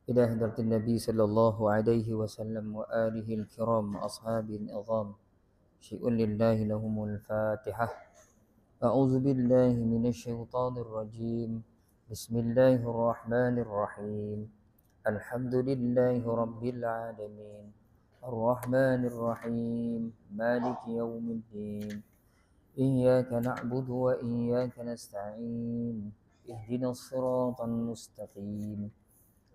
إلى حضرة النبي صلى الله عليه وسلم وآله الكرام أصحابه العظام شيء لله لهم الفاتحة. أعوذ بالله من الشيطان الرجيم. بسم الله الرحمن الرحيم. الحمد لله رب العالمين الرحمن الرحيم مالك يوم الدين إياك نعبد وإياك نستعين اهدنا الصراط المستقيم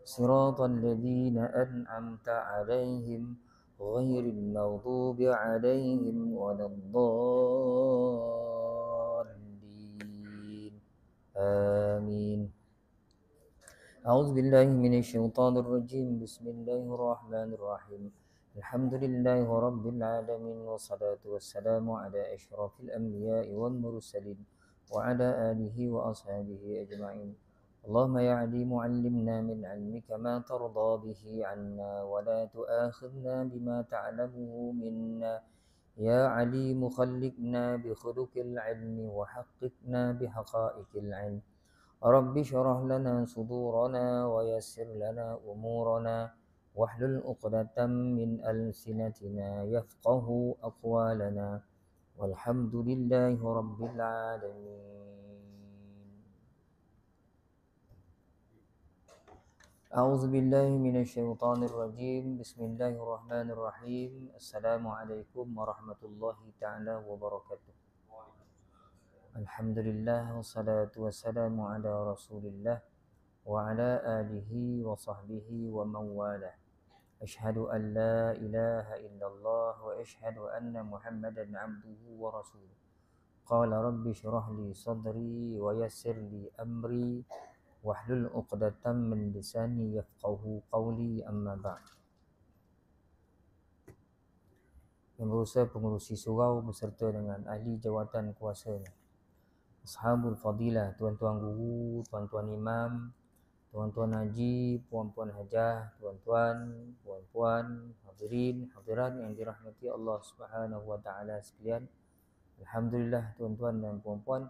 صراط الذين أنعمت عليهم غير المغضوب عليهم ولا الضالين آمين. أعوذ بالله من الشيطان الرجيم. بسم الله الرحمن الرحيم. الحمد لله رب العالمين والصلاة والسلام على أشرف الأنبياء والمرسلين وعلى آله وأصحابه أجمعين. اللهم يا عليم علمنا من علمك ما ترضى به عنا ولا تؤاخذنا بما تعلمه منا. يا عليم خلقنا بخلق العلم وحققنا بحقائق العلم. رب اشرح لنا صدورنا ويسر لنا أمورنا واحلل عقدة من ألسنتنا يفقه أقوالنا والحمد لله رب العالمين. أعوذ بالله من الشيطان الرجيم. بسم الله الرحمن الرحيم. السلام عليكم ورحمة الله تعالى وبركاته. Alhamdulillah wassalatu wassalamu ala Rasulillah wa ala alihi wa sahbihi wa man wala. Ashhadu an la ilaha illallah wa ashhadu anna Muhammadan abduhu wa rasuluh. Qala rabbi shrah li sadri wa yassir li amri wahlul 'uqdatam min lisani yafqahu qawli, amma ba'd. Yang berusaha pengurusi surau beserta dengan ahli jawatan kuasanya, Ashabul Fadilah, tuan-tuan guru, tuan-tuan imam, tuan-tuan haji, puan-puan hajah, tuan-tuan, puan-puan, hadirin, hadirat yang dirahmati Allah Subhanahu wa taala sekalian. Alhamdulillah tuan-tuan dan puan-puan,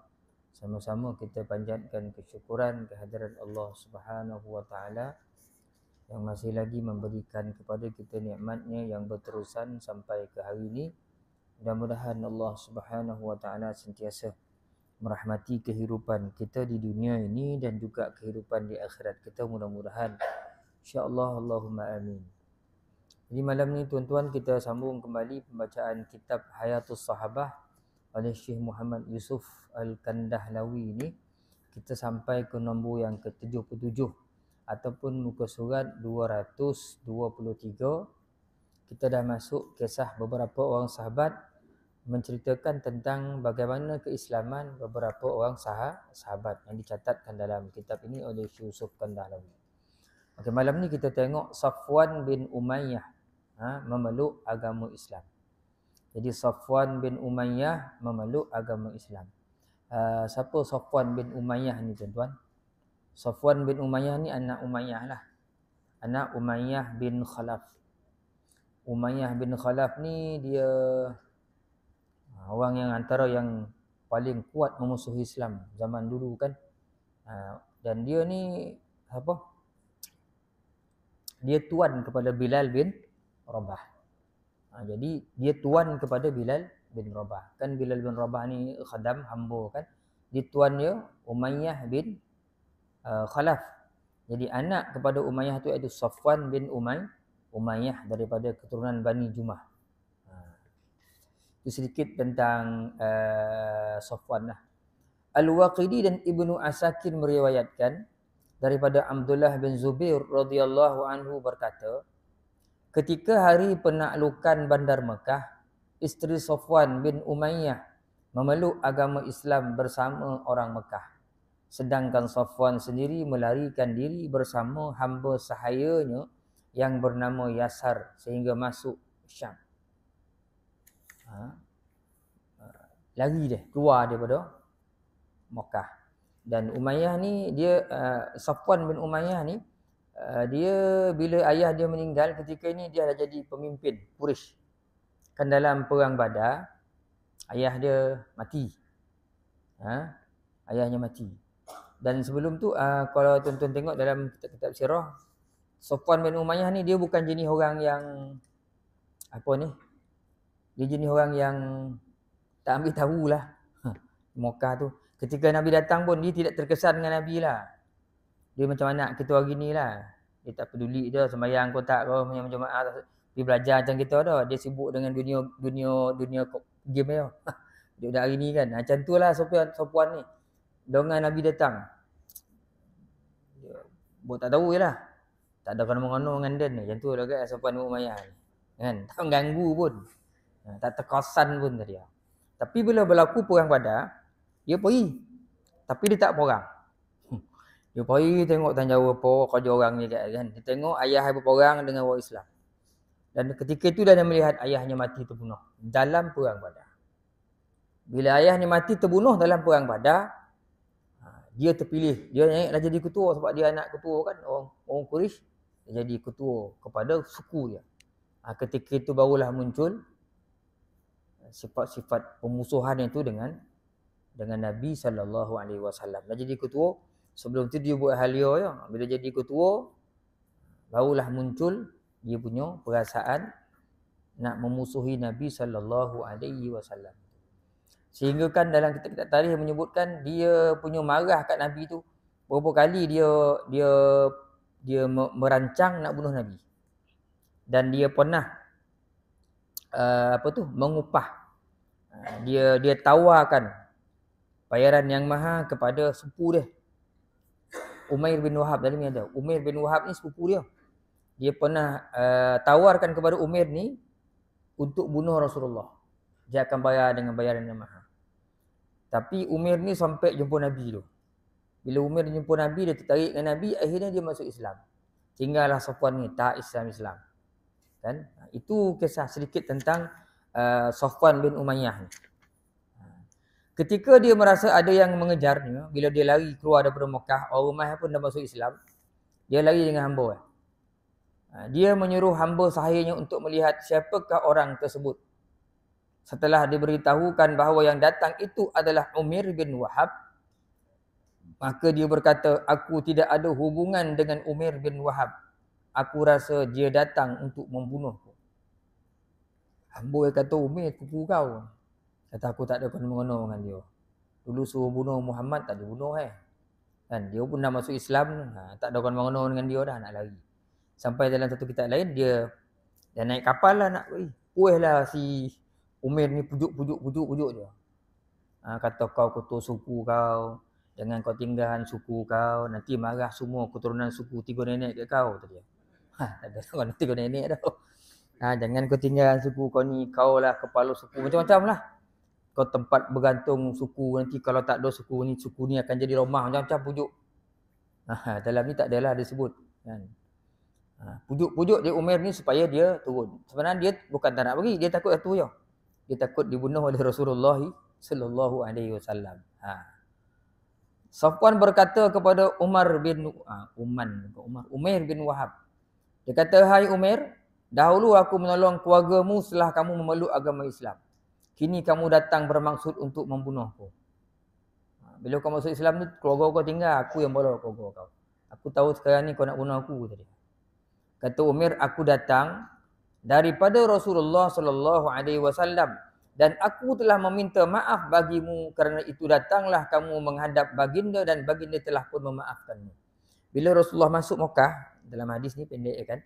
sama-sama kita panjatkan kesyukuran kehadirat Allah Subhanahu wa taala yang masih lagi memberikan kepada kita nikmatnya yang berterusan sampai ke hari ini. Mudah-mudahan Allah Subhanahu wa taala sentiasa merahmati kehidupan kita di dunia ini dan juga kehidupan di akhirat kita, mudah-mudahan insya-Allah, Allahumma amin. Jadi malam ni tuan-tuan, kita sambung kembali pembacaan kitab Hayatus Sahabah oleh Syekh Muhammad Yusuf Al-Kandahlawi ini. Kita sampai ke nombor yang ke-77 ataupun muka surat 223. Kita dah masuk kisah beberapa orang sahabat menceritakan tentang bagaimana keislaman beberapa orang sahabat yang dicatatkan dalam kitab ini oleh Syekh Yusuf Kandahlawi. Okey, malam ni kita tengok Safwan bin Umayyah memeluk agama Islam. Jadi Safwan bin Umayyah memeluk agama Islam. Siapa Safwan bin Umayyah ni tuan-tuan? Safwan bin Umayyah ni anak Umayyah lah. Anak Umayyah bin Khalaf. Umayyah bin Khalaf ni dia orang yang antara yang paling kuat memusuhi Islam zaman dulu kan. Dan dia ni dia tuan kepada Bilal bin Rabah. Jadi dia tuan kepada Bilal bin Rabah. Kan Bilal bin Rabah ni khadam, hamba kan. Dia tuan dia Umayyah bin Khalaf. Jadi anak kepada Umayyah tu iaitu Safwan bin Umayyah daripada keturunan Bani Jumah. Itu sedikit tentang Safwan lah. Al-Waqidi dan Ibnu Asakir meriwayatkan daripada Abdullah bin Zubair radhiyallahu anhu berkata, ketika hari penaklukan Bandar Mekah, isteri Safwan bin Umayyah memeluk agama Islam bersama orang Mekah. Sedangkan Safwan sendiri melarikan diri bersama hamba sahayanya yang bernama Yasar sehingga masuk Syam. Lari dia, keluar daripada Mekah. Dan Umayyah ni dia Safwan bin Umayyah ni dia bila ayah dia meninggal ketika ini dia dah jadi pemimpin Quraisy. Kan dalam perang Badar ayah dia mati. Ayahnya mati. Dan sebelum tu kalau tuan-tuan tengok dalam kitab-kitab sirah, Safwan bin Umayyah ni dia bukan jenis orang yang apa ni? Dia jenis orang yang tak ambil tahulah. Mekah tu. Ketika Nabi datang pun dia tidak terkesan dengan Nabi lah. Dia macam anak kita hari ni lah. Dia tak peduli dia sembahyang kau tak kau macam dia belajar macam kita dah. Dia sibuk dengan dunia game dia. Dia hari ni kan. Macam tu lah Safwan ni. Dengan Nabi datang. Dia buat tak tahu je lah. Tak ada kena-mengena dengan dia ni. Macam tu lah kan Safwan bin Umayyah ni. Kan? Tak mengganggu pun. Tak terkesan pun tadi. Tapi bila berlaku perang Badar, dia pergi. Tapi dia tak berperang. Dia pergi tengok tanggungjawab apa kerja orang ni kan. Dia tengok ayah berperang dengan orang Islam. Dan ketika itu dia melihat ayahnya mati terbunuh dalam perang Badar. Bila ayahnya mati terbunuh dalam perang Badar, dia terpilih. Dia naiklah jadi ketua sebab dia anak ketua kan. Orang Quraisy. Dia jadi ketua kepada suku dia. Ketika itu barulah muncul sifat-sifat pemusuhan itu dengan Nabi SAW. Dah jadi ketua. Sebelum tu dia buat halia je. Bila jadi ketua, barulah muncul dia punya perasaan nak memusuhi Nabi SAW. Sehingga kan dalam kitab-kitab tarikh menyebutkan dia punya marah kat Nabi tu berapa kali dia merancang nak bunuh Nabi. Dan dia pernah mengupah. Dia tawarkan bayaran yang mahal kepada sepupu dia. Umair bin Wahab dalam ni ada. Umair bin Wahab ni sepupu dia. Dia pernah tawarkan kepada Umair ni untuk bunuh Rasulullah. Dia akan bayar dengan bayaran yang mahal. Tapi Umair ni sampai jumpa Nabi tu. Bila Umair jumpa Nabi, dia tertarik dengan Nabi, akhirnya dia masuk Islam. Tinggallah Safwan ni tak Islam. Kan? Itu kisah sedikit tentang Safwan bin Umayyah ni. Ketika dia merasa ada yang mengejarnya, bila dia lari keluar daripada Mekah, orang rumah pun dah masuk Islam, dia lari dengan hamba. Dia menyuruh hamba sahayanya untuk melihat siapakah orang tersebut. Setelah diberitahukan bahawa yang datang itu adalah Umair bin Wahab, maka dia berkata, aku tidak ada hubungan dengan Umair bin Wahab. Aku rasa dia datang untuk membunuhku. Hamba kata, Umair sepupu kau. Kata aku tak ada kena-mengena dengan dia. Dulu suruh bunuh Muhammad tak dibunuh kan. Dia pun dah masuk Islam. Tak ada kena-mengena dengan dia dah nak lari. Sampai dalam satu kitab lain dia naik kapal lah nak pergi. Puihlah si Umair ni pujuk dia. Kata kau ketua suku kau. Jangan kau tinggalkan suku kau. Nanti marah semua keturunan suku tiga nenek kat kau. Tadi. Tak ada orang tiga nenek dah. Jangan kau tinggalkan suku kau ni. Kau lah kepala suku. Macam-macam lah. Kau tempat bergantung suku. Nanti kalau tak ada suku ni akan jadi rumah. Macam-macam pujuk. Dalam ni tak adalah disebut. Kan? Pujuk dia Umair ni supaya dia turun. Sebenarnya dia bukan tak nak pergi. Dia takut satu je. Dia takut dibunuh oleh Rasulullah SAW. Safwan berkata kepada Umair bin Wahab. Dia kata, hai Umair, dahulu aku menolong keluargamu setelah kamu memeluk agama Islam. Kini kamu datang bermaksud untuk membunuhku. Bila kau masuk Islam ni, keluarga kau tinggal, aku yang bawa keluarga kau. Aku tahu sekarang ni kau nak bunuh aku tadi. Kata Umair, aku datang daripada Rasulullah SAW dan aku telah meminta maaf bagimu kerana itu datanglah kamu menghadap baginda dan baginda telah pun memaafkanmu. Bila Rasulullah masuk Mekah, dalam hadis ni pendek kan,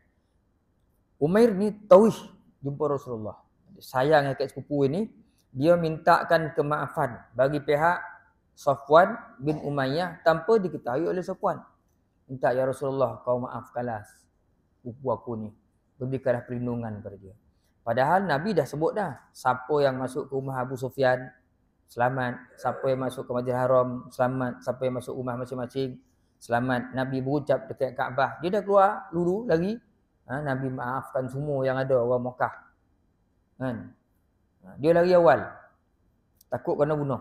Umair ni tauih jumpa Rasulullah. Sayang dekat sepupu ini, dia mintakan kemaafan bagi pihak Safwan bin Umayyah tanpa diketahui oleh Safwan. Minta, ya Rasulullah, kau maafkanlah sepupu aku ni. Berikanlah perlindungan kepada dia. Padahal Nabi dah sebut dah, siapa yang masuk ke rumah Abu Sufyan, selamat. Siapa yang masuk ke Masjidil Haram, selamat. Siapa yang masuk rumah masing-masing, selamat. Nabi berucap dekat Kaabah. Dia dah keluar dulu lagi. Nabi maafkan semua yang ada orang Mekah. Kan? Dia lari awal. Takut kena bunuh.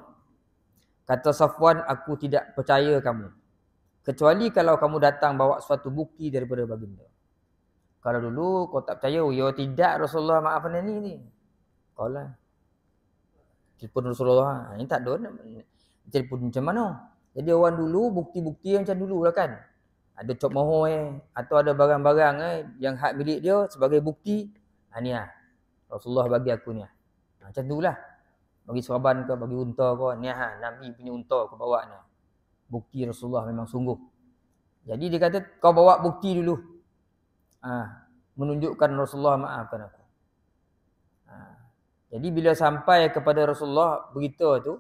Kata Safwan, aku tidak percaya kamu. Kecuali kalau kamu datang bawa suatu bukti daripada baginda. Kalau dulu kau tak percaya, ya tidak Rasulullah maafkan ni. Kau lah. Telefon Rasulullah. Ini tak ada. Telefon macam mana? Jadi orang dulu, bukti-bukti macam dulu lah kan. Ada cop mohon atau ada barang-barang yang hak milik dia sebagai bukti. Ni lah. Rasulullah bagi aku ni. Macam tu lah. Bagi serban ke, bagi unta ke. Ni lah, Nabi punya unta aku bawa ni. Bukti Rasulullah memang sungguh. Jadi dia kata, kau bawa bukti dulu. Menunjukkan Rasulullah maafkan aku. Jadi bila sampai kepada Rasulullah berita tu,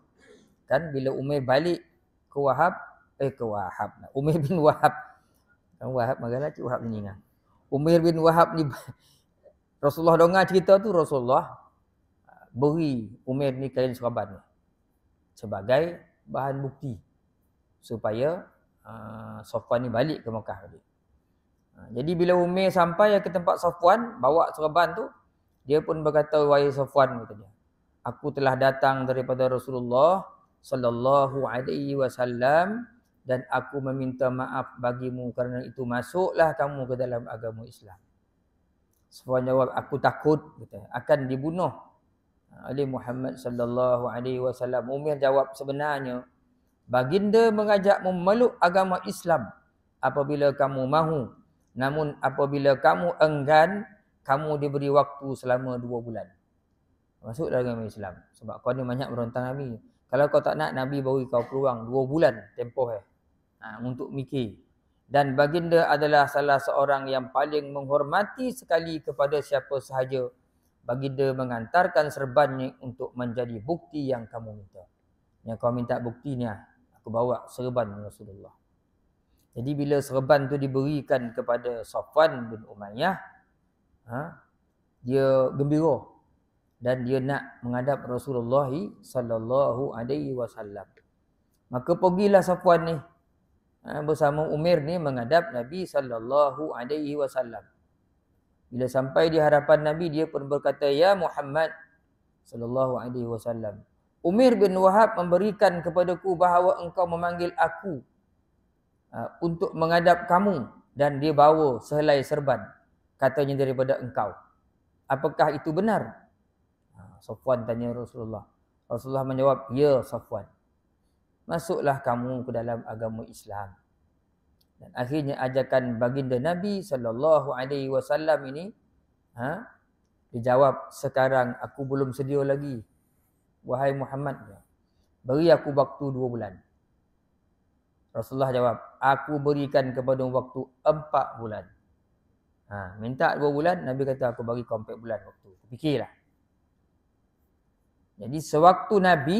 kan bila Umair balik ke Wahab, Umair bin Wahab. Wahab magalah cik Wahab ni kan. Umair bin Wahab ni Rasulullah dengar cerita tu, Rasulullah beri Umair ni kain serban ni sebagai bahan bukti supaya Safwan ni balik ke Mekah balik. Jadi bila Umair sampai ke tempat Safwan bawa serban tu, dia pun berkata, wahai Safwan, katanya, aku telah datang daripada Rasulullah sallallahu alaihi wasallam dan aku meminta maaf bagimu kerana itu masuklah kamu ke dalam agama Islam. Safwan jawab, aku takut akan dibunuh oleh Muhammad sallallahu alaihi wasallam. Umair jawab, sebenarnya baginda mengajakmu memeluk agama Islam apabila kamu mahu. Namun apabila kamu enggan, kamu diberi waktu selama 2 bulan. Masuk dalam agama Islam. Sebab kau ni banyak berontang Nabi. Kalau kau tak nak, Nabi bagi kau peluang 2 bulan tempoh untuk mikir. Dan baginda adalah salah seorang yang paling menghormati sekali kepada siapa sahaja. Baginda mengantarkan serbannya untuk menjadi bukti yang kamu minta. Yang kau minta bukti ni, aku bawa serban Rasulullah. Jadi bila serban tu diberikan kepada Safwan bin Umayyah, dia gembira dan dia nak menghadap Rasulullah sallallahu alaihi wasallam. Maka pergilah Safwan ni bersama Umair ni menghadap Nabi sallallahu alaihi wasallam. Bila sampai di hadapan Nabi, dia pun berkata, ya Muhammad sallallahu alaihi wasallam, Umair bin Wahab memberikan kepadaku bahawa engkau memanggil aku untuk menghadap kamu dan dia bawa sehelai serban, katanya daripada engkau. Apakah itu benar? Safwan tanya Rasulullah. Rasulullah menjawab, ya Safwan, masuklah kamu ke dalam agama Islam. Dan akhirnya ajakan baginda Nabi sallallahu alaihi wasallam ini dijawab, sekarang aku belum sedia lagi. Wahai Muhammad, beri aku waktu 2 bulan. Rasulullah jawab, aku berikan kepada waktu 4 bulan. Minta 2 bulan, Nabi kata aku bagi kau 4 bulan waktu. Fikirlah. Jadi sewaktu Nabi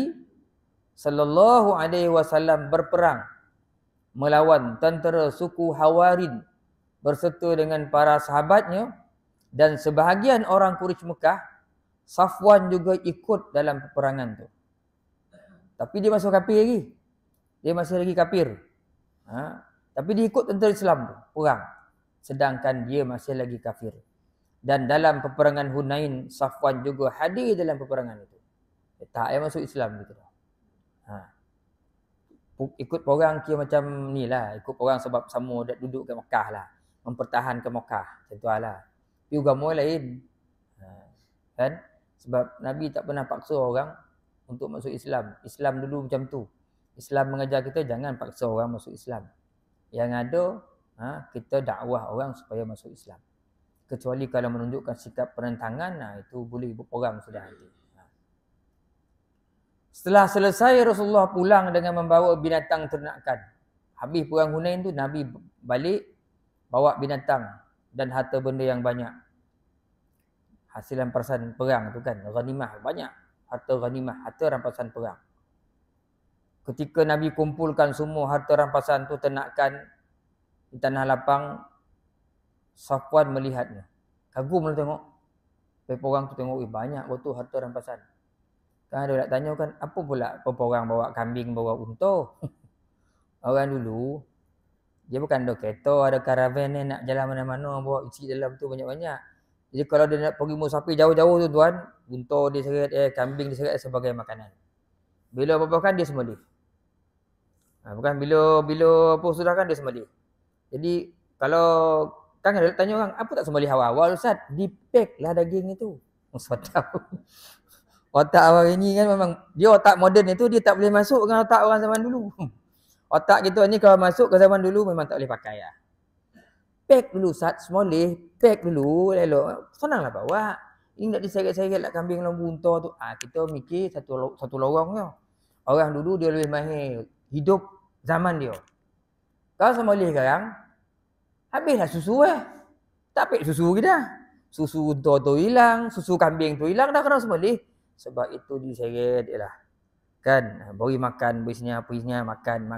sallallahu alaihi wasallam berperang melawan tentera suku Hawarin berserta dengan para sahabatnya dan sebahagian orang Quraisy Mekah, Safwan juga ikut dalam peperangan tu. Tapi dia masih kafir lagi. Dia masih lagi kafir. Tapi dia ikut tentera Islam tu, perang. Sedangkan dia masih lagi kafir. Dan dalam peperangan Hunain, Safwan juga hadir dalam peperangan itu. Dia tak masuk Islam gitu. Ikut orang kira macam ni lah. Ikut orang sebab sama duduk kat Mekah lah. Mempertahankan Mekah. Macam tu lah. Tapi agama lain. Kan? Sebab Nabi tak pernah paksa orang untuk masuk Islam. Islam dulu macam tu. Islam mengajar kita jangan paksa orang masuk Islam. Yang ada, kita dakwah orang supaya masuk Islam. Kecuali kalau menunjukkan sikap perentangan, itu boleh berperang sudah nanti. Setelah selesai, Rasulullah pulang dengan membawa binatang ternakan. Habis perang Hunain tu, Nabi balik bawa binatang dan harta benda yang banyak. Hasil rampasan perang tu kan, ghanimah banyak. Harta ghanimah, harta rampasan perang. Ketika Nabi kumpulkan semua harta rampasan tu ternakan di tanah lapang, Safwan melihatnya. Kagum lah tengok. Orang tu tengok, banyak betul harta rampasan. Kan ada nak tanya kan, apa pula orang bawa kambing, bawa unta? Orang dulu, dia bukan ada kereta, ada karavan ni nak jalan mana-mana, bawa isi dalam tu banyak-banyak. Jadi kalau dia nak pergi musafir jauh-jauh tu tuan, unta dia seret, kambing dia seret sebagai makanan. Bila apa-apa kan dia sembelih. Bukan bila apa sudah kan dia sembelih. Jadi kalau kan ada tanya orang, apa tak sembelih awal-awal Ustaz? Dipack lah daging itu. Sedap. Otak orang ini kan memang, dia otak moden itu dia tak boleh masuk dengan otak orang zaman dulu. Otak kita ni kalau masuk ke zaman dulu memang tak boleh pakai lah. pack dulu semoleh, pack dulu elok. Senanglah bawa. Ini nak diseret-seret lah kambing lembu unta tu. Kita mikir satu lorong je. Orang dulu dia lebih mahir hidup zaman dia. Kalau semoleh sekarang, habislah susu Tak pack susu lagi dah. Susu unta tu hilang, susu kambing tu hilang, dah kena semoleh. Sebab itu diseret je lah. Kan, beri makan, beri sini, makan.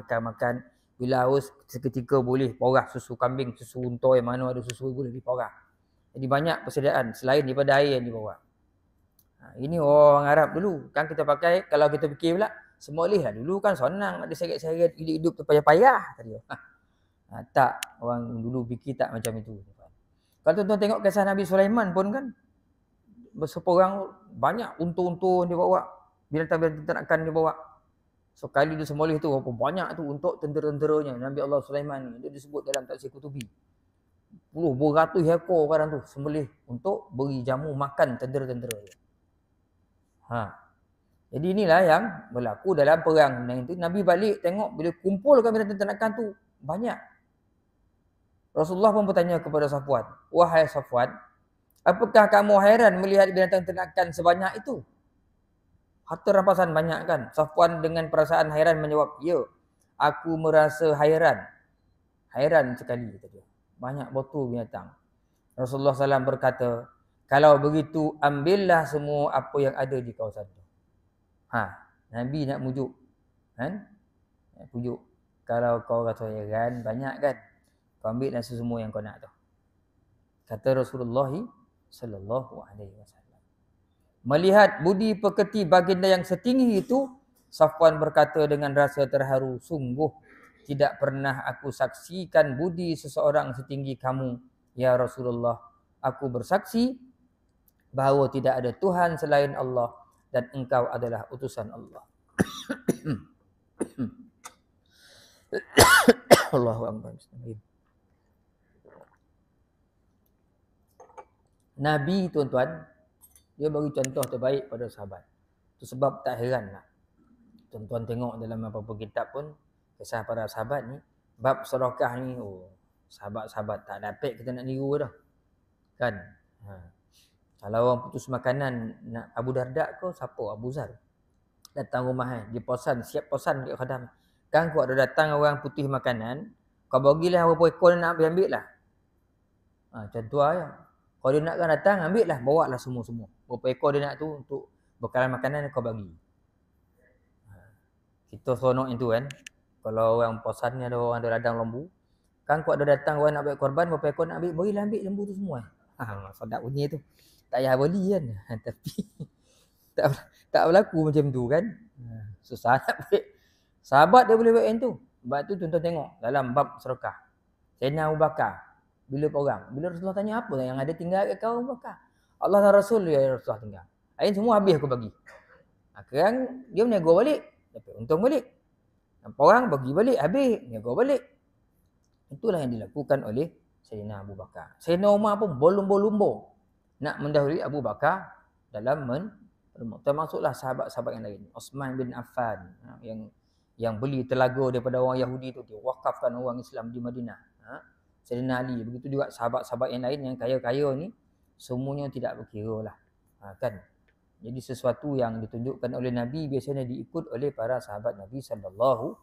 Bila haus, seketika boleh porah susu kambing, susu unta yang mana ada susu boleh diporah. Jadi banyak persediaan selain daripada air yang dibawa. Ini orang Arab dulu. Kan kita pakai, kalau kita fikir pula, semoleh lah dulu kan senang, ada seret-seret, hidup tu payah-payah. Tak, orang dulu fikir tak macam itu. Kalau tuan-tuan tengok kisah Nabi Sulaiman pun kan, berseporang banyak unta-unta dia bawa, binatang-binatang ternakan dia bawa. Sekali dia semoleh tu, berapa banyak tu untuk tentera-tenteranya Nabi Allah Sulaiman ni. Dia disebut dalam Tafsir Qutubi. Beratus ekor kadang tu semoleh untuk beri jamu makan tentera-tentera dia. Jadi inilah yang berlaku dalam perang itu. Nabi balik tengok bila kumpulkan binatang ternakan tu banyak. Rasulullah pun bertanya kepada Safwan, "Wahai Safwan, apakah kamu hairan melihat binatang ternakan sebanyak itu?" Harta rampasan banyak kan. Safwan dengan perasaan hairan menjawab, "Ya, aku merasa hairan. Hairan sekali," kata dia. Banyak botol binatang. Rasulullah SAW berkata, "Kalau begitu, ambillah semua apa yang ada di kawasan itu." Nabi nak mujuk. Kan? Nak pujuk. Kalau kau rasa hairan, banyak kan? Kau ambillah semua yang kau nak tu. Kata Rasulullah SAW. Melihat budi pekerti baginda yang setinggi itu, Safwan berkata dengan rasa terharu, "Sungguh tidak pernah aku saksikan budi seseorang setinggi kamu, ya Rasulullah. Aku bersaksi bahawa tidak ada Tuhan selain Allah dan engkau adalah utusan Allah." Allahu Akbar. Nabi, tuan-tuan, dia bagi contoh terbaik pada sahabat. Itu sebab tak heranlah. Tuan-tuan tengok dalam apa-apa kitab pun, kisah para sahabat ni, bab sedekah ni, sahabat-sahabat tak dapat kita nak niru dah. Kan? Kalau orang putus makanan nak Abu Darda ke, siapa? Abu Zar. Datang rumah dia siap posan dekat khadam. Kan kau ada datang orang putih makanan, kau bagilah berapa ekor nak ambil lah. Contoh ya. Kalau dia nak kan datang, ambil lah, bawa lah semua-semua. Berapa ekor dia nak tu untuk bekalan makanan kau bagi. Kita seronok itu kan. Kalau orang posan ni ada orang ada ladang lembu, kan kau ada datang orang nak ambil korban, berapa ekor nak ambil, berilah ambil lembu tu semua. Sedap bunyi tu. Tak payah beli kan. Tapi tak berlaku macam tu kan. Susah nak ambil. Sahabat dia boleh buat yang tu. Sebab tu tuan-tuan tengok dalam bab sedekah. Sayyidina Abu Bakar. Bila Rasulullah tanya apa yang ada tinggal kat kau Abu Bakar? Allah dan Rasul ya Rasulullah tinggal. Ain semua habis aku bagi. Sekarang dia menego balik. Dapat untung balik. Nampak orang bagi balik habis. Menego balik. Itulah yang dilakukan oleh Sayyidina Abu Bakar. Sayyidina Umar pun berlumba-lumba nak mendahului Abu Bakar dalam termasuklah sahabat-sahabat yang lain. Osman bin Affan yang beli telaga daripada orang Yahudi tu, dia wakafkan orang Islam di Madinah. Sayyidina Ali, begitu juga sahabat-sahabat yang lain yang kaya-kaya ni, semuanya tidak berkira lah. Kan? Jadi sesuatu yang ditunjukkan oleh Nabi biasanya diikut oleh para sahabat Nabi SAW.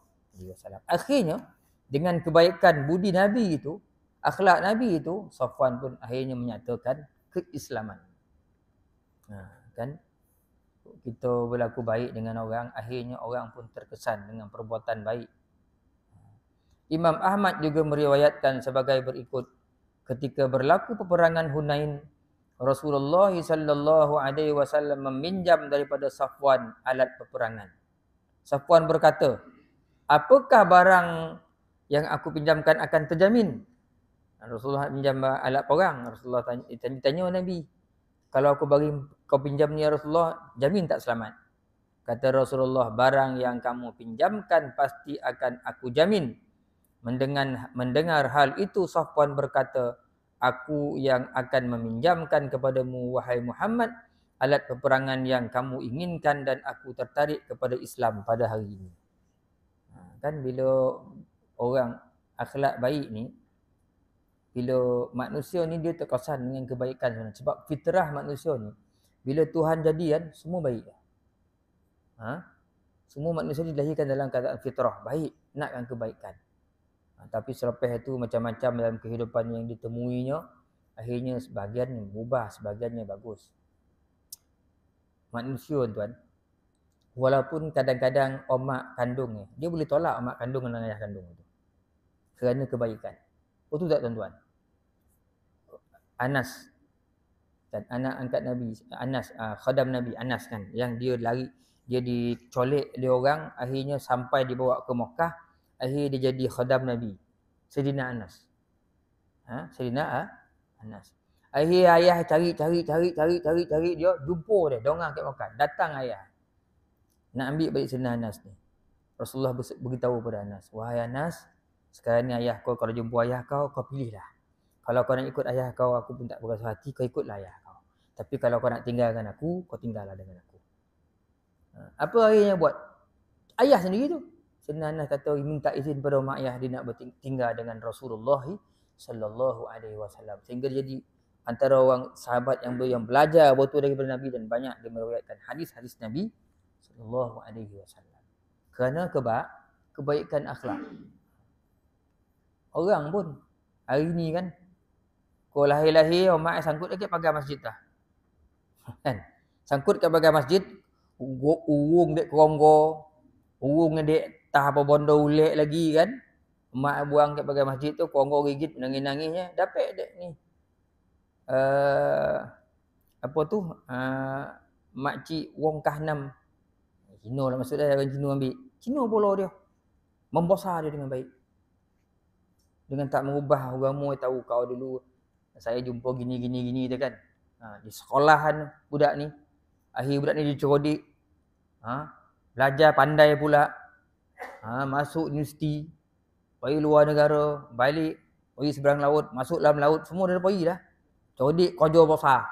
Akhirnya, dengan kebaikan budi Nabi itu, akhlak Nabi itu, Safwan pun akhirnya menyatakan keislaman. Kan? Kita berlaku baik dengan orang, akhirnya orang pun terkesan dengan perbuatan baik. Imam Ahmad juga meriwayatkan sebagai berikut, ketika berlaku peperangan Hunain, Rasulullah SAW meminjam daripada Safwan alat peperangan. Safwan berkata, "Apakah barang yang aku pinjamkan akan terjamin?" Rasulullah pinjam alat perang. Rasulullah tanya Nabi, "Kalau aku bagi kau pinjam ni ya Rasulullah, jamin tak selamat?" Kata Rasulullah, "Barang yang kamu pinjamkan pasti akan aku jamin." Mendengar hal itu, Safwan berkata, "Aku yang akan meminjamkan kepadamu, wahai Muhammad, alat peperangan yang kamu inginkan dan aku tertarik kepada Islam pada hari ini." Kan bila orang akhlak baik ni, bila manusia ni dia terkesan dengan kebaikan sebenarnya. Sebab fitrah manusia ni, bila Tuhan jadikan, semua baik. Semua manusia dilahirkan dalam keadaan fitrah, baik, nakkan kebaikan. Tapi selepas itu macam-macam dalam kehidupan yang ditemuinya, akhirnya sebahagian berubah, sebahagiannya bagus. Manusia tuan, walaupun kadang-kadang omak kandungnya, dia boleh tolak omak kandung dan ayah kandung itu kerana kebaikan. Betul tak tuan-tuan? Anas kan, anak angkat Nabi, Anas, khadam Nabi Anas kan, yang dia lari, dia dicolek oleh orang, akhirnya sampai dibawa ke Mekah, akhirnya dia jadi khadam Nabi, Sayyidina Anas. Sayyidina Anas. Akhirnya ayah cari dia, jumpa dia, dongang kat Mekah. Datang ayah nak ambil balik Sayyidina Anas ni. Rasulullah beritahu pada Anas, wahai Anas, sekarang ni ayah kau, kalau jumpa ayah kau, kau pilihlah. Kalau kau nak ikut ayah kau, aku pun tak berasa hati, kau ikutlah ayah kau. Tapi kalau kau nak tinggalkan aku, kau tinggallah dengan aku. Apa akhirnya buat? Ayah sendiri tu. Sayyidina Anas kata, minta izin pada mak ayah dia nak bertinggal dengan Rasulullah sallallahu alaihi wasallam. Sehingga dia jadi antara orang sahabat yang belajar betul daripada Nabi, dan banyak dia meriwayatkan hadis-hadis Nabi sallallahu alaihi wasallam. Kerana kebaikan akhlak. Orang pun hari ni kan, kau lahir-lahir, mak sangkut lagi pagar masjid dah. Kan? Sangkut kat pagar masjid, urung dek keronggo, urung dek tah apa bondo ulek lagi kan. Mak buang kat pagar masjid tu, keronggo gigit, nangis-nangisnya, dapat dek ni. Apa tu? Makcik wong kahnam. Cina lah maksud dia, orang Cina ambil. Cina pula dia. Membesar dia dengan baik. Dengan tak mengubah agama, tahu kau dulu saya jumpa gini tu kan. Di sekolahan budak ni. Akhir budak ni dicerodik. Belajar pandai pula. Masuk universiti. Pergi luar negara. Balik. Pergi seberang laut. Masuk dalam laut. Semua dah pergi dah. Cerodik kojo besar.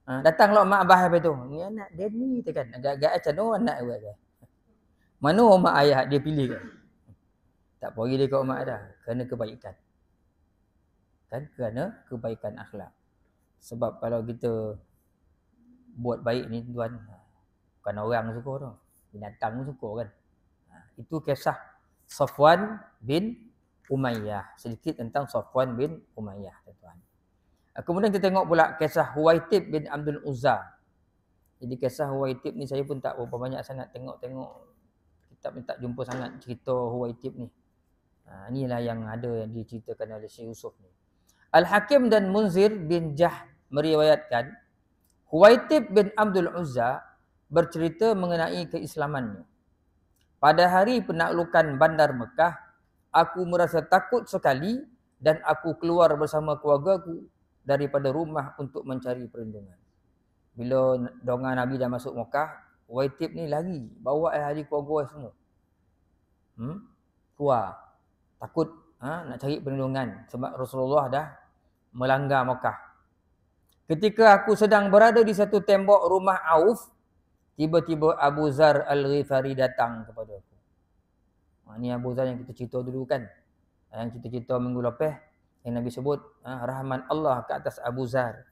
Datanglah mak abah apa tu. Ni anak dia ni tu kan. Agak-agak macam mana anak dia. Mana mak ayah dia pilih kan. Tak pergi dia kat mak dah. Kerana kebaikan. Kan? Kerana kebaikan akhlak. Sebab kalau kita buat baik ni tuan, bukan orang suka tu, binatang suka kan. Itu kisah Safwan bin Umayyah. Sedikit tentang Safwan bin Umayyah tuan. Kemudian kita tengok pula kisah Huwaitib bin Abdul Uzza. Jadi kisah Huwaitib ni saya pun tak berapa banyak sangat tengok-tengok. Kitab ni tak jumpa sangat cerita Huwaitib ni. Inilah yang ada yang diceritakan oleh Syekh Yusuf ni. Al-Hakim dan Munzir bin Jah meriwayatkan Huwaitib bin Abdul Uzza bercerita mengenai keislamannya. Pada hari penaklukan bandar Mekah, aku merasa takut sekali dan aku keluar bersama keluargaku daripada rumah untuk mencari perlindungan. Bila dongan Nabi dah masuk Mekah, Huwaitib ni lari, bawa ahli keluarga semua. Keluar. Takut nak cari perlindungan sebab Rasulullah dah melanggar Mekah. Ketika aku sedang berada di satu tembok rumah Auf, tiba-tiba Abu Zar Al-Ghifari datang kepada aku. Ini Abu Zar yang kita cerita dulu kan. Yang kita cerita minggu lepas, yang Nabi sebut rahman Allah ke atas Abu Zar.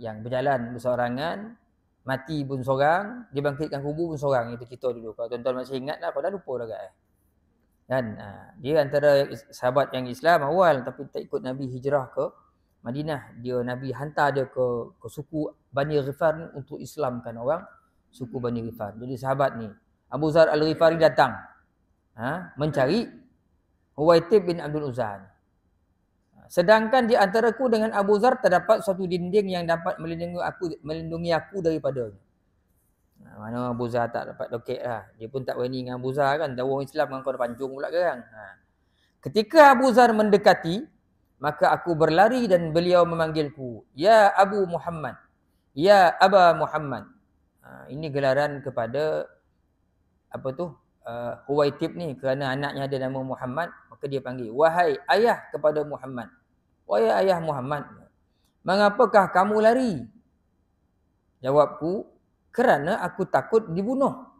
Yang berjalan bersorangan, mati pun seorang, dibangkitkan kubur pun seorang. Itu cerita dulu. Kalau tuan-tuan masih ingat lah, kalau dah lupa dah kan. Dia antara sahabat yang Islam awal, tapi tak ikut Nabi hijrah ke Madinah. Nabi hantar dia ke suku Bani Ghifar untuk Islamkan orang suku Bani Ghifar. Jadi sahabat ni Abu Zar Al-Ghifari datang mencari Huwaitib bin Abdul Uzza. Sedangkan di antaraku dengan Abu Zar terdapat suatu dinding yang dapat melindungi aku daripadanya. Mana Abu Zar tak dapat dokek lah. Dia pun tak berani dengan Abu Zar kan. Dah orang Islam kan, kau dah pancung pula kan. Ketika Abu Zar mendekati, maka aku berlari dan beliau memanggilku, ya Abu Muhammad, ya Aba Muhammad. Ini gelaran kepada Huwaitib ni, kerana anaknya ada nama Muhammad, maka dia panggil, wahai ayah kepada Muhammad, wahai ayah Muhammad, mengapakah kamu lari? Jawabku, kerana aku takut dibunuh.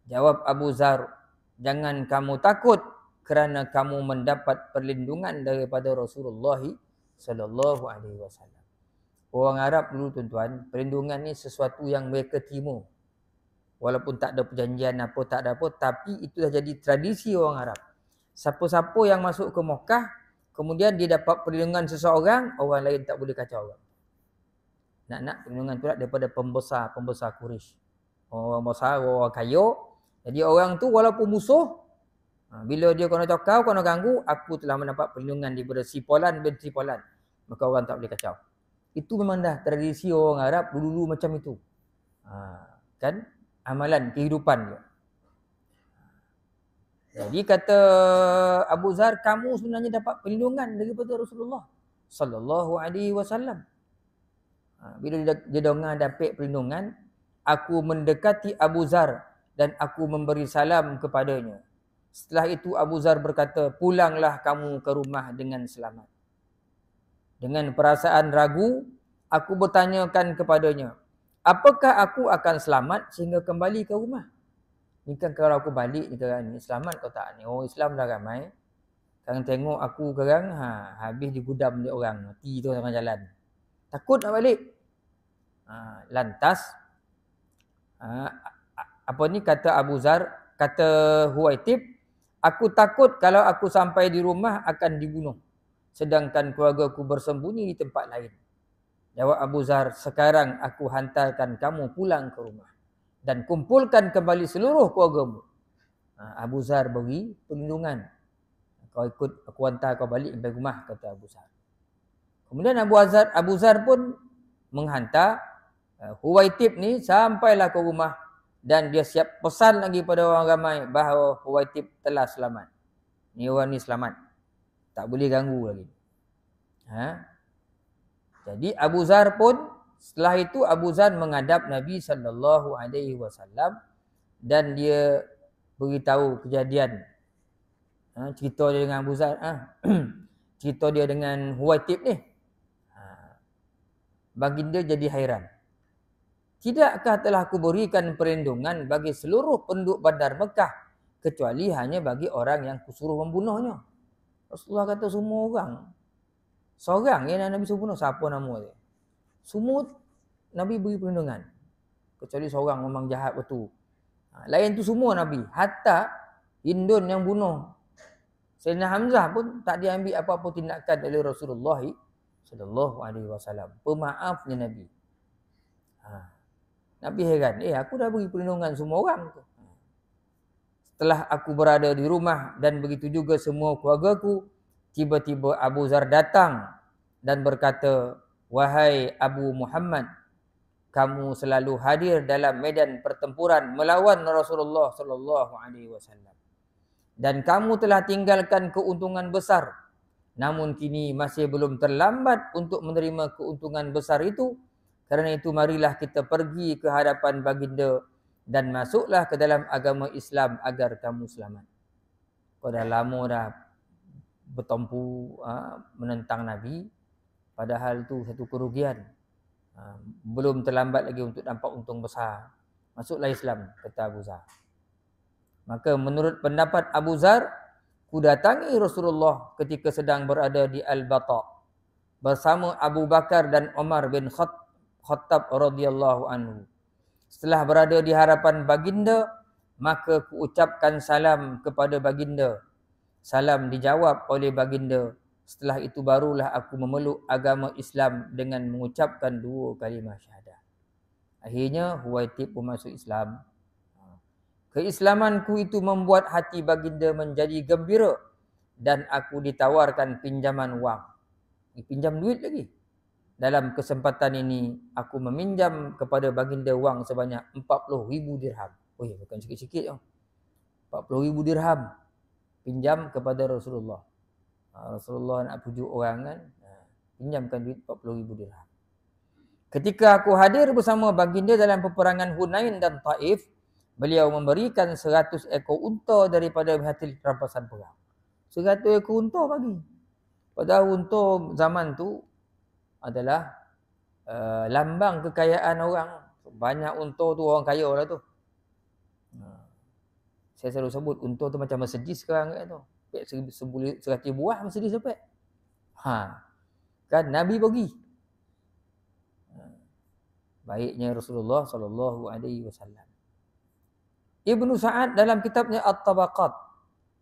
Jawab Abu Zar, jangan kamu takut, kerana kamu mendapat perlindungan daripada Rasulullah sallallahu alaihi wasallam. Orang Arab dulu tuan-tuan, perlindungan ni sesuatu yang mereka terima. Walaupun tak ada perjanjian apa, tak ada apa, tapi itu dah jadi tradisi orang Arab. Siapa-siapa yang masuk ke Mekah, kemudian dia dapat perlindungan seseorang, orang lain tak boleh kacau orang. Nak perlindungan tu daripada pembesar Quraisy. Orang besar, orang kaya. Jadi orang tu walaupun musuh, bila dia kena cakap, kena ganggu, aku telah mendapat perlindungan daripada si Fulan bin si Fulan. Maka orang tak boleh kacau. Itu memang dah tradisi orang Arab dulu-dulu macam itu. Kan? Amalan kehidupan dia. Jadi kata Abu Zar, kamu sebenarnya dapat perlindungan daripada Rasulullah sallallahu alaihi wasallam. Bila dia dengar dapat perlindungan, aku mendekati Abu Zar dan aku memberi salam kepadanya. Setelah itu Abu Zar berkata, pulanglah kamu ke rumah dengan selamat. Dengan perasaan ragu, aku bertanyakan kepadanya, apakah aku akan selamat sehingga kembali ke rumah? Ni kan kalau aku balik ni sekarang ni, selamat kau tak ni? Orang Islam dah ramai. Sekarang tengok aku sekarang, habis digudam dia orang, mati tu tengah jalan. Takut nak balik. Lantas, apa ni kata Abu Zar, kata Huwaitib, aku takut kalau aku sampai di rumah akan dibunuh. Sedangkan keluarga aku bersembunyi di tempat lain. Jawab Abu Zar, sekarang aku hantarkan kamu pulang ke rumah dan kumpulkan kembali seluruh keluargamu. Abu Zar beri perlindungan. Kau ikut, aku hantar kau balik sampai rumah, kata Abu Zar. Kemudian Abu Zar pun menghantar Huwaitib ni sampailah ke rumah dan dia siap pesan lagi pada orang ramai bahawa Huwaitib telah selamat. Ni orang ni selamat. Tak boleh ganggu lagi. Jadi Abu Zar pun, setelah itu Abu Zar menghadap Nabi sallallahu alaihi wasallam dan dia beritahu kejadian. Cerita dia dengan Abu Zar, cerita dia dengan Huwaitib ni. Baginda jadi hairan. Tidakkah telah aku berikan perlindungan bagi seluruh penduduk bandar Mekah kecuali hanya bagi orang yang kusuruh membunuhnya? Rasulullah kata semua orang. Seorang yang Nabi suruh bunuh, siapa nama dia? Semua Nabi beri perlindungan. Kecuali seorang memang jahat betul. Lain tu semua Nabi. Hatta Hindun yang bunuh Sayyidina Hamzah pun tak diambil apa-apa tindakan oleh Rasulullah sallallahu alaihi wasallam. Pemaafnya Nabi. Nabi heran, aku dah beri perlindungan semua orang tu. Setelah aku berada di rumah dan begitu juga semua keluargaku, tiba-tiba Abu Zar datang dan berkata, wahai Abu Muhammad, kamu selalu hadir dalam medan pertempuran melawan Rasulullah sallallahu alaihi wasallam. Dan kamu telah tinggalkan keuntungan besar. Namun kini masih belum terlambat untuk menerima keuntungan besar itu. Kerana itu marilah kita pergi ke hadapan baginda dan masuklah ke dalam agama Islam agar kamu selamat. Kau dah lama dah bertempu menentang Nabi, padahal tu satu kerugian. Belum terlambat lagi untuk dapat untung besar. Masuklah Islam, kata Abu Zar. Maka menurut pendapat Abu Zar, ku datangi Rasulullah ketika sedang berada di Al-Bata bersama Abu Bakar dan Umar bin Khattab radhiyallahu anhu. Setelah berada di hadapan baginda, maka ku ucapkan salam kepada baginda. Salam dijawab oleh baginda. Setelah itu barulah aku memeluk agama Islam dengan mengucapkan 2 kalimah syahadah. Akhirnya Huwaitib pun masuk Islam. Keislamanku itu membuat hati baginda menjadi gembira dan aku ditawarkan pinjaman wang. Pinjam duit lagi. Dalam kesempatan ini, aku meminjam kepada baginda wang sebanyak 40,000 dirham. Bukan sikit-sikit. 40,000 dirham. Pinjam kepada Rasulullah. Rasulullah nak pujuk orang kan. Pinjamkan duit 40,000 dirham. Ketika aku hadir bersama baginda dalam peperangan Hunain dan Taif, beliau memberikan 100 ekor unta daripada hasil rampasan perang. 100 ekor unta bagi. Padahal unta zaman tu adalah lambang kekayaan orang. Banyak unta tu orang kaya lah tu. Saya selalu sebut unta tu macam Mercedes sekarang kat tu. 100 buah mesti dia sampai. Kan Nabi bagi. Baiknya Rasulullah sallallahu alaihi wasallam. Ibnu Sa'ad dalam kitabnya At-Tabaqat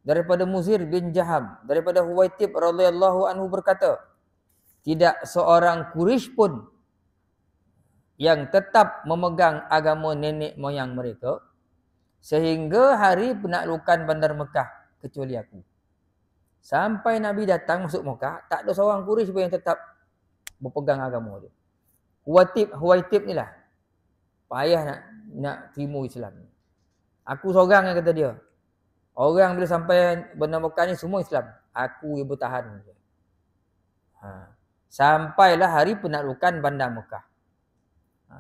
daripada Muzir bin Jaham daripada Huwaitib radhiyallahu anhu berkata, tidak seorang Quraisy pun yang tetap memegang agama nenek moyang mereka sehingga hari penaklukan bandar Mekah kecuali aku. Sampai Nabi datang masuk Mekah, tak ada seorang Quraisy pun yang tetap berpegang agama dia. Huwaitib ni lah payah nak terima Islam. Aku seorang yang kata dia. Orang bila sampai bandar Mekah ni semua Islam. Aku yang bertahan. Sampailah hari penaklukan bandar Mekah.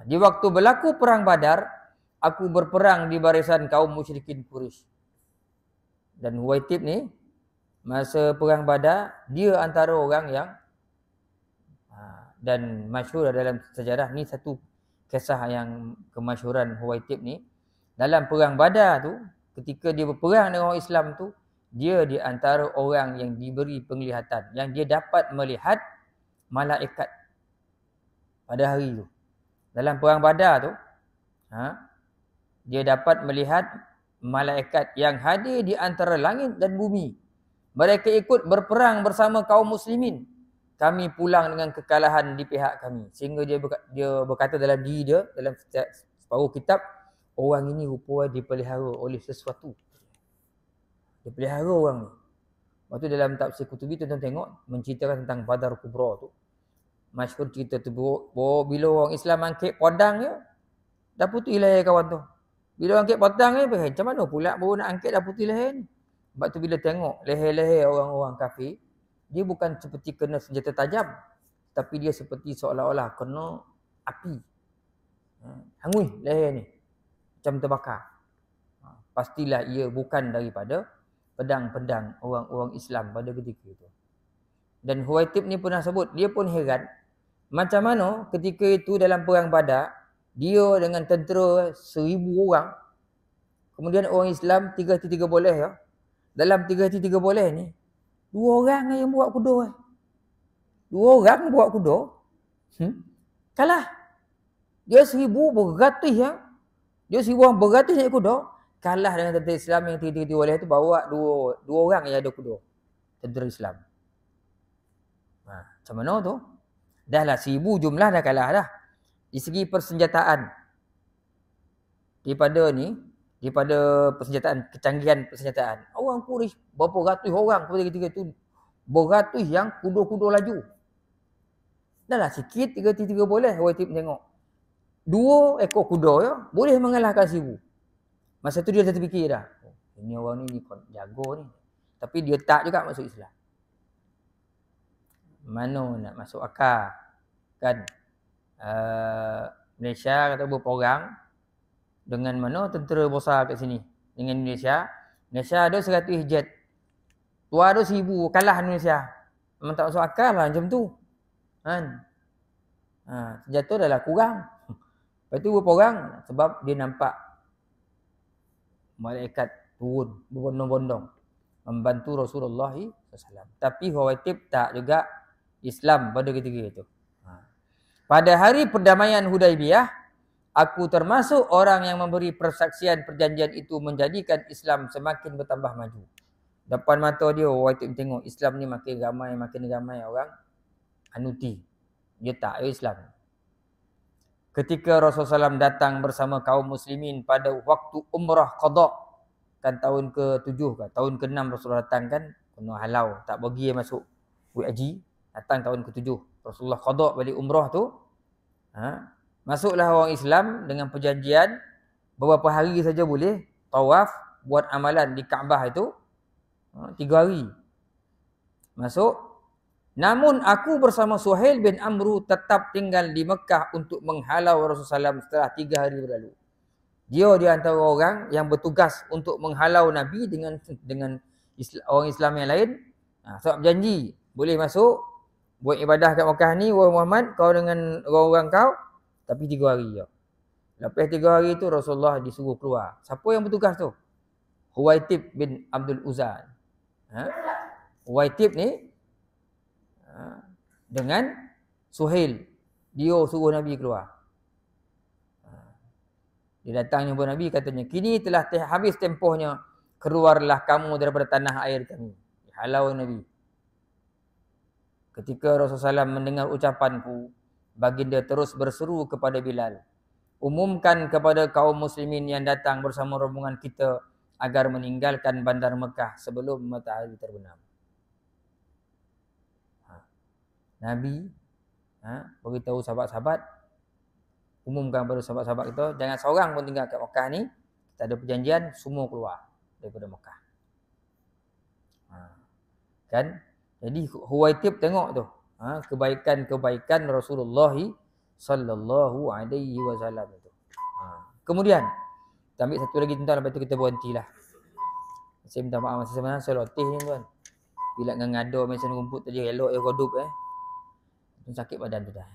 Di waktu berlaku perang Badar, aku berperang di barisan kaum musyrikin Quraisy. Dan Huwaitib ni masa perang Badar, dia antara orang yang dan masyhur dalam sejarah ni satu kisah yang kemasyhuran Huwaitib ni. Dalam perang Badar tu, ketika dia berperang dengan orang Islam tu, dia di antara orang yang diberi penglihatan, yang dia dapat melihat malaikat pada hari tu. Dalam perang Badar tu, dia dapat melihat malaikat yang hadir di antara langit dan bumi. Mereka ikut berperang bersama kaum muslimin. Kami pulang dengan kekalahan di pihak kami. Sehingga dia berkata dalam diri dia, dalam separuh kitab, orang ini rupanya dipelihara oleh sesuatu. Dipelihara orang ni. Lepas tu dalam tafsir Qutubi tuan-tuan tengok, menceritakan tentang Badar Kubra tu. Masyhur cerita tu, bila orang Islam angkit pedang dia, dah putih leher kawan tu. Bila angkit pedang dia, macam mana pula baru nak angkit dah putih leher ni. Sebab tu bila tengok leher-leher orang-orang kafir, dia bukan seperti kena senjata tajam, tapi dia seperti seolah-olah kena api. Hangui leher ni. Macam terbakar. Pastilah ia bukan daripada pedang-pedang orang-orang Islam pada ketika itu. Dan Huwaitib ni pernah sebut, dia pun heran. Macam mana ketika itu dalam perang Badar, dia dengan tentera 1000 orang, kemudian orang Islam 3 boleh ya. Dalam 3 boleh ni, 2 orang yang bawa kuda. 2 orang bawa kuda. Kalah. Dia 1000 beratus ya. Dia 1000 orang beratus naik kuda. Kalah dengan tentera Islam yang 3 boleh tu bawa 2 orang yang ada kuda. Tentera Islam. Macam mana tu? Dah lah 1000 jumlah dah kalah dah. Di segi persenjataan. Daripada persenjataan, kecanggihan persenjataan. Orang Quraisy berapa ratus orang pada ketika itu, beratus yang kuda-kuda laju. Dah lah sikit 3 boleh. Huwaitib tengok 2 ekor kuda ya, boleh mengalahkan 1000. Masa tu dia dah terfikir dah, ini orang ni jago ni. Tapi dia tak juga masuk Islam. Mana nak masuk akal kan? Malaysia kata berapa orang, dengan mana tentera besar kat sini dengan Indonesia. Malaysia ada 100 jet, tuan ada 1000, kalah Indonesia. Memang tak masuk akal lah macam tu kan. Senjata dah lah kurang. Lepas tu berapa orang? Sebab dia nampak malaikat turun berbondong-bondong membantu Rasulullah SAW. Tapi Huwaitib tak juga Islam pada ketika itu. Pada hari perdamaian Hudaibiyah, aku termasuk orang yang memberi persaksian perjanjian itu menjadikan Islam semakin bertambah maju. Depan mata dia, Huwaitib tengok Islam ni makin ramai orang anuti. Dia tak Islam. Ketika Rasulullah SAW datang bersama kaum muslimin pada waktu umrah qada, kan tahun ke-7 kan, tahun ke-6 Rasulullah datang kan, kena halau, tak bagi dia masuk haji, datang tahun ke-7. Rasulullah qada balik umrah tu, masuklah orang Islam dengan perjanjian beberapa hari saja boleh tawaf, buat amalan di Kaabah itu 3 hari. Masuk. Namun aku bersama Suhail bin Amru tetap tinggal di Mekah untuk menghalau Rasulullah SAW setelah 3 hari berlalu. Dia di antara orang yang bertugas untuk menghalau Nabi dengan orang Islam yang lain. Sebab janji boleh masuk buat ibadah kat Mekah ni, wahai Muhammad, kau dengan orang-orang kau, tapi 3 hari je. Lepas 3 hari tu Rasulullah disuruh keluar. Siapa yang bertugas tu? Huwaitib bin Abdul Uzza. Huwaitib ni dengan Suhail, dia suruh Nabi keluar. Dia datang jumpa Nabi, katanya, kini telah habis tempohnya, keluarlah kamu daripada tanah air kami. Halau Nabi. Ketika Rasulullah SAW mendengar ucapanku, baginda terus berseru kepada Bilal, umumkan kepada kaum muslimin yang datang bersama rombongan kita agar meninggalkan bandar Mekah sebelum matahari terbenam. Nabi beritahu sahabat-sahabat, umumkan kepada sahabat-sahabat kita, jangan seorang pun tinggal kat Mekah ni. Kita ada perjanjian, semua keluar daripada Mekah. Kan? Jadi Huwaitib tengok tu, kebaikan-kebaikan Rasulullah sallallahu alaihi wasallam itu. Kemudian kita ambil satu lagi tuan, lepas tu kita berhentilah. Saya minta maaf masa sebenarnya saya lotih ni tuan. Bila ngado mesin rumput tadi elok ya godup sakit badan tu dah.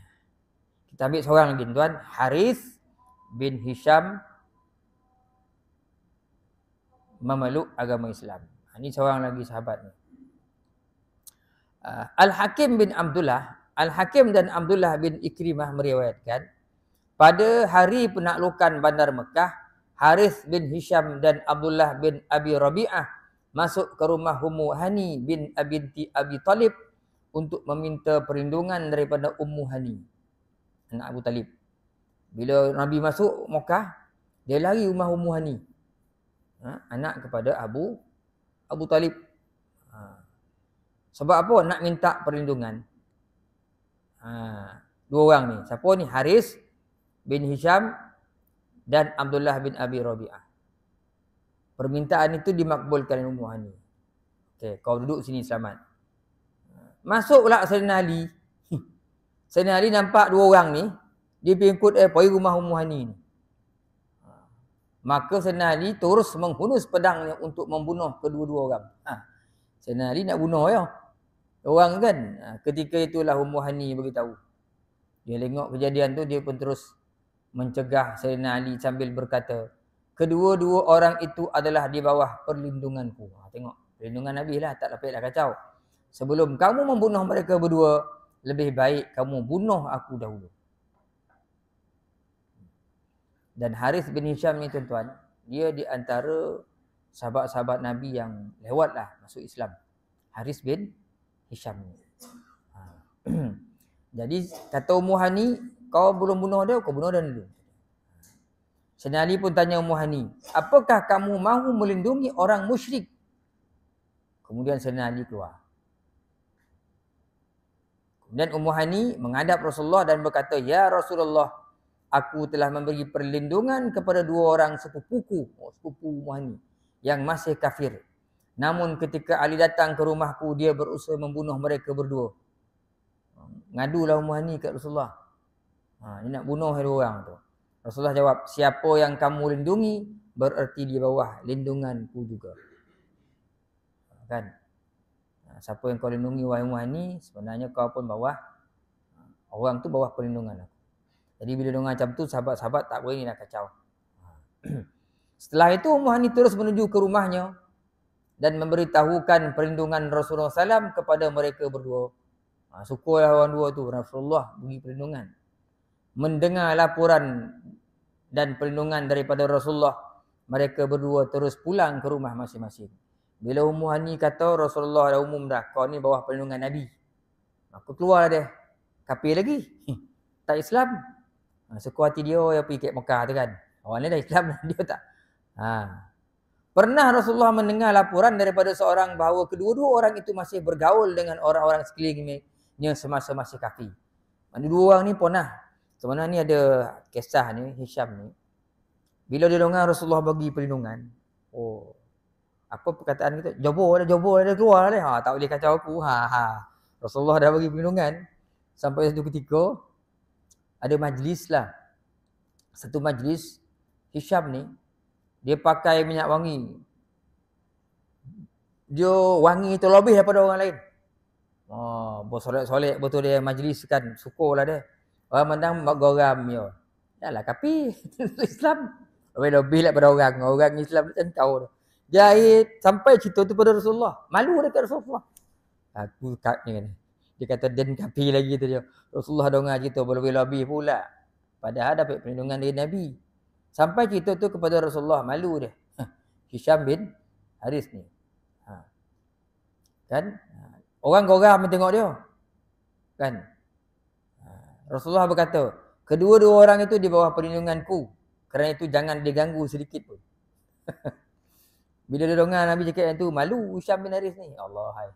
Kita ambil seorang lagi tuan, Harith bin Hisham memeluk agama Islam. Ini seorang lagi sahabat ni. Al-Hakim bin Abdullah, Al-Hakim dan Abdullah bin Ikrimah meriwayatkan, pada hari penaklukan bandar Mekah, Harith bin Hisham dan Abdullah bin Abi Rabi'ah masuk ke rumah Ummu Hani bin binti Abi Talib untuk meminta perlindungan daripada Ummu Hani, anak Abu Talib. Bila Nabi masuk Mekah, dia lari rumah Ummu Hani, anak kepada Abu Talib. Sebab apa? Nak minta perlindungan. Dua orang ni. Siapa ni? Haris bin Hisham dan Abdullah bin Abi Rabi'ah. Permintaan itu dimakbulkan Ummu Hani. Okey, kau duduk sini selamat. Masuk pula Sayyidina Ali. Sayyidina Ali nampak dua orang ni, dia pengikut pergi rumah Ummu Hani ni. Maka Sayyidina Ali terus menghunus pedangnya untuk membunuh kedua-dua orang. Sayyidina Ali nak bunuh orang kan. Ketika itulah Ummu Hani beritahu. Dia tengok kejadian tu, dia pun terus mencegah Sayyidina Ali sambil berkata, kedua-dua orang itu adalah di bawah perlindunganku. Tengok, perlindungan Nabi lah, tak payah kacau. Sebelum kamu membunuh mereka berdua, lebih baik kamu bunuh aku dahulu. Dan Harith bin Hisham ni tuan-tuan, dia di antara sahabat-sahabat Nabi yang lewatlah masuk Islam. Harith bin Hisham ni. Jadi kata Ummu Hani, kau belum bunuh dia, kau bunuh dia dulu. Sayyidina Ali pun tanya Ummu Hani, apakah kamu mahu melindungi orang musyrik? Kemudian Sayyidina Ali keluar. Kemudian Ummu Hani menghadap Rasulullah dan berkata, ya Rasulullah, aku telah memberi perlindungan kepada dua orang sepupuku, sepupu Ummu Hani, yang masih kafir. Namun ketika Ali datang ke rumahku, dia berusaha membunuh mereka berdua. Ngadulah Ummu Hani kat Rasulullah. Dia nak bunuh dua orang tu. Rasulullah jawab, siapa yang kamu lindungi, bererti di bawah lindunganku juga. Kan? Siapa yang kau lindungi wahai Ummu Hani, sebenarnya kau pun bawah, orang tu bawah perlindungan aku. Jadi bila dengar macam tu, sahabat-sahabat tak boleh ni nak kacau. Setelah itu Ummu Hani terus menuju ke rumahnya dan memberitahukan perlindungan Rasulullah SAW kepada mereka berdua. Syukurlah orang dua tu, Rasulullah beri perlindungan. Mendengar laporan dan perlindungan daripada Rasulullah, mereka berdua terus pulang ke rumah masing-masing. Bila Ummu Hani kata Rasulullah dah umum dah, kau ni bawah perlindungan Nabi, maka keluar dia. Kafir lagi. Tak Islam. Suka hati dia yang pergi ke Mekah tu kan. Orang ni dah Islam, dia tak. Pernah Rasulullah mendengar laporan daripada seorang bahawa kedua-dua orang itu masih bergaul dengan orang-orang sekelilingnya semasa masih kafir. Mana dua orang ni pernah. Sebenarnya ni ada kisah ni, Hisham ni. Bila dia dengar Rasulullah bagi perlindungan, apa perkataan kita? Jobor dah keluar dah. Tak boleh kacau aku. Rasulullah dah bagi perlindungan. Sampai satu ketika ada majlis lah. Satu majlis, Hisham ni dia pakai minyak wangi. Dia wangi tu lebih daripada orang lain. Bersolek-solek betul dia majlis kan. Syukurlah dia. Orang mandang geram dia. Dah lah kafir Islam. Lebih daripada orang Islam macam kau tu. Jahit sampai cerita tu pada Rasulullah. Malu dekat Rasulullah. Aku katnya ni. Dia kata den kapi lagi tu dia. Rasulullah dengar cerita berlebih-lebih pula. Padahal dapat perlindungan dari Nabi. Sampai cerita tu kepada Rasulullah, malu dia. Hisham bin Haris ni. Kan? Orang geram tengok dia. Kan? Rasulullah berkata, kedua-dua orang itu di bawah perlindunganku. Kerana itu jangan diganggu sedikit pun. Bila dia dengar Nabi cakap yang tu, malu Hisham bin Haris ni. Allah hai.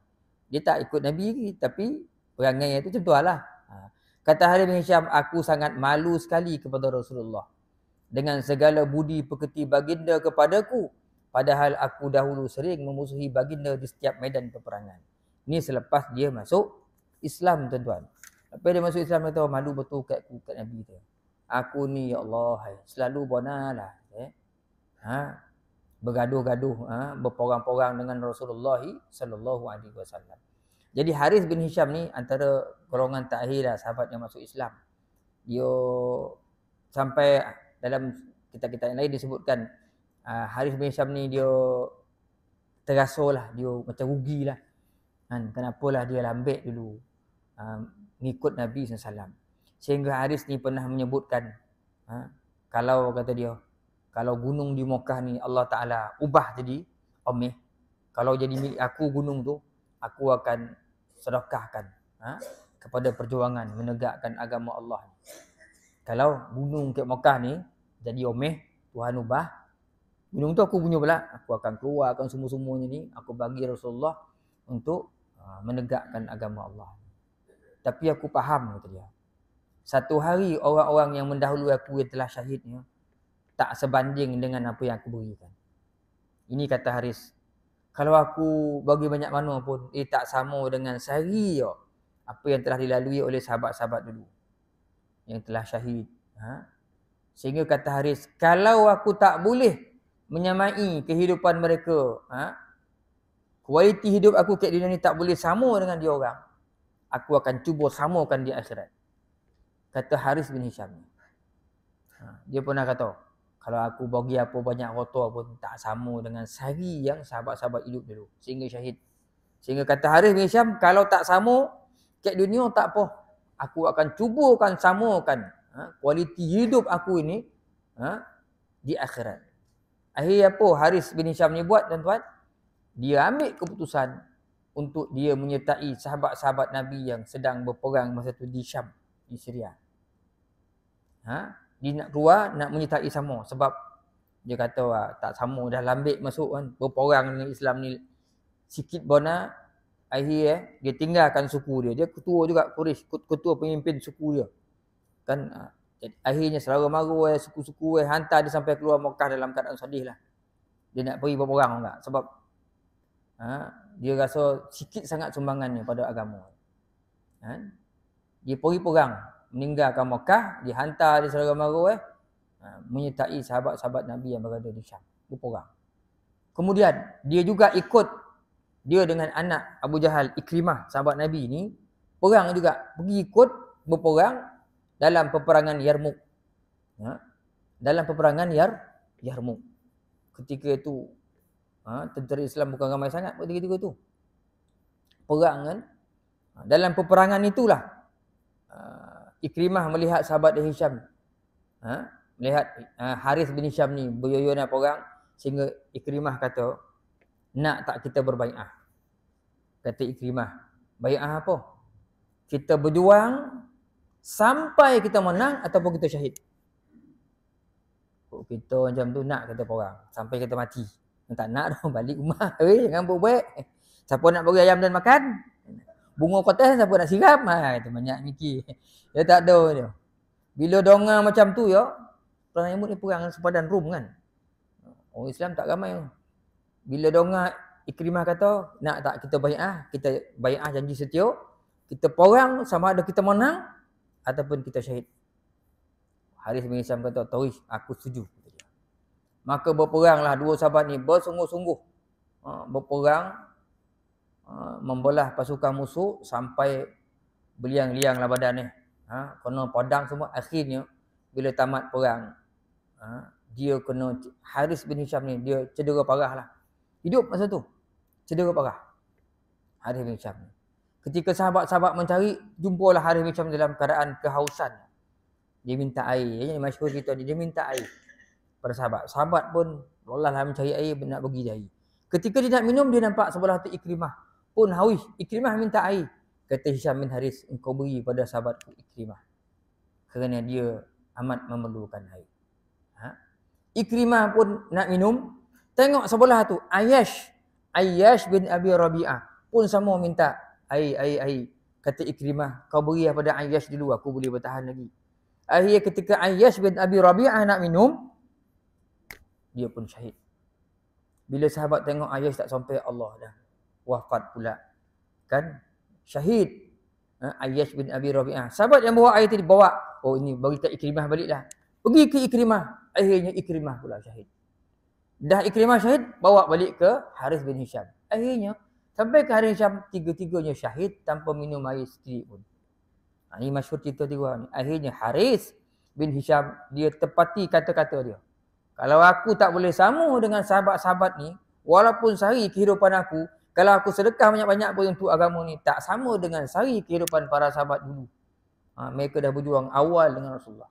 Dia tak ikut Nabi lagi, tapi perangai itu macam tu lah. Kata Haris bin Hisham, aku sangat malu sekali kepada Rasulullah. Dengan segala budi pekerti baginda kepadaku. Padahal aku dahulu sering memusuhi baginda di setiap medan peperangan. Ini selepas dia masuk Islam, tuan-tuan. Lepas dia masuk Islam, dia tahu malu betul kat Nabi tu. Aku ni, ya Allah, hai, selalu bonalah. Bergaduh-gaduh, berporang-porang dengan Rasulullah sallallahu alaihi wasallam. Jadi Haris bin Hisham ni antara golongan takhir lah, sahabat yang masuk Islam. Dia sampai dalam kitab-kitab yang lain disebutkan Haris bin Hisham ni dia terasalah, dia macam rugilah. Kenapalah dia lambik dulu ngikut Nabi SAW. Sehingga Haris ni pernah menyebutkan kalau kata dia, kalau gunung di Mekah ni Allah Ta'ala ubah jadi omeh, kalau jadi milik aku gunung tu, aku akan sedekahkan kepada perjuangan menegakkan agama Allah. Kalau gunung ke Mekah ni jadi omeh, Tuhan ubah, gunung tu aku punya pula, aku akan keluarkan semua-semuanya ni, aku bagi Rasulullah untuk menegakkan agama Allah. Tapi aku faham, kata dia, satu hari orang-orang yang mendahului aku yang telah syahid ni tak sebanding dengan apa yang aku berikan. Ini kata Haris. Kalau aku bagi banyak mana pun, tak sama dengan sehari apa yang telah dilalui oleh sahabat-sahabat dulu yang telah syahid. Sehingga kata Haris, kalau aku tak boleh menyamai kehidupan mereka, kualiti hidup aku kat dunia ni tak boleh sama dengan dia orang, aku akan cuba samakan di akhirat. Kata Haris bin Hisham. Dia pernah kata, kalau aku bagi apa banyak harta pun tak sama dengan sehari yang sahabat-sahabat hidup dulu sehingga syahid. Sehingga kata Haris bin Hisham, kalau tak sama kat dunia tak apa, aku akan cubakan samakan kualiti hidup aku ini di akhirat. Akhirnya apa Haris bin Hisham ni buat, tuan-tuan? Dia ambil keputusan untuk dia menyertai sahabat-sahabat Nabi yang sedang berperang masa tu di Syam, di Syria. Dia nak keluar, nak menyertai sama. Sebab dia kata tak sama, dah lambik masuk kan, berperang dengan Islam ni sikit bona. Akhirnya dia tinggalkan suku dia. Dia ketua juga Quraisy, ketua pemimpin suku dia. Kan akhirnya saudara mara suku-suku hantar dia sampai keluar Mekah dalam keadaan sedih lah. Dia nak pergi berperang enggak, sebab dia rasa sikit sangat sumbangannya pada agama. Dia pergi perang, meninggalkan Mekah, dihantar di saudara mara menyertai sahabat-sahabat Nabi yang berada di Syam, berperang. Kemudian dia juga ikut, dia dengan anak Abu Jahal, Ikrimah, sahabat Nabi ni perang juga, pergi ikut berperang dalam peperangan Yarmuk. Dalam peperangan Yarmuk. Ketika itu tentera Islam bukan ramai sangat ketika itu. Perang kan. Dalam peperangan itulah Ikrimah melihat sahabat Hisham, melihat Haris bin Hisham ni beryoyo nak perang, sehingga Ikrimah kata, nak tak kita berbai'ah? Kata Ikrimah, bai'ah apa? Kita berjuang sampai kita menang ataupun kita syahid. Kita macam tu nak kata perang sampai kita mati. Tak nak dah, balik rumah. Jangan buat baik. Siapa nak bagi ayam dan makan? Bunga kotas siapa nak siram? Itu banyak mikir. Dia tak ada dia. Bila dongar macam tu perang Yarmuk ni perang sepadan Rom kan. Orang Islam tak ramai. Bila dongar Ikrimah kata, nak tak kita bai'ah? Kita bai'ah janji setia. Kita perang sama ada kita menang ataupun kita syahid. Haris bin Hisham kata, "Tawish, aku setuju." Maka berperanglah dua sahabat ni bersungguh-sungguh. Berperang, membelah pasukan musuh sampai beliang-lianglah badan ni. Kena padang semua. Akhirnya bila tamat perang, dia kena, Haris bin Hisham ni dia cedera parah lah. Hidup masa tu. Cedera parah. Harith bin Hisham. Ketika sahabat-sahabat mencari, jumpalah Harith bin Hisham dalam keadaan kehausan. Dia minta air. Yang masyhur cerita dia minta air pada sahabat. Sahabat pun lolahlah mencari air, nak bagi dia air. Ketika dia nak minum, dia nampak sebelah tu Ikrimah pun haus. Ikrimah minta air. Kata Hisham bin Harith, engkau beri pada sahabatku Ikrimah, kerana dia amat memerlukan air. Ikrimah pun nak minum. Tengok sebelah tu Ayyash bin Abi Rabi'ah pun sama minta air. Kata Ikrimah, kau beri pada Ayyash dulu, aku boleh bertahan lagi. Akhirnya ketika Ayyash bin Abi Rabi'ah nak minum, dia pun syahid. Bila sahabat tengok Ayyash tak sampai, Allah dah wafat pula. Kan? Syahid. Ayyash bin Abi Rabi'ah. Sahabat yang bawa air tadi bawa. Oh, ini bagi kat Ikrimah baliklah. Pergi ke Ikrimah. Akhirnya Ikrimah pula syahid. Dah Ikrimah syahid, bawa balik ke Harith bin Hisham. Akhirnya sampai ke Harith bin Hisham, tiga-tiganya syahid tanpa minum air sedikit pun. Ini masyhur cerita tiga ni. Akhirnya Harith bin Hisham, dia tepati kata-kata dia. Kalau aku tak boleh sama dengan sahabat-sahabat ni, walaupun sehari kehidupan aku, kalau aku sedekah banyak-banyak pun untuk agama ni, tak sama dengan sehari kehidupan para sahabat dulu. Mereka dah berjuang awal dengan Rasulullah.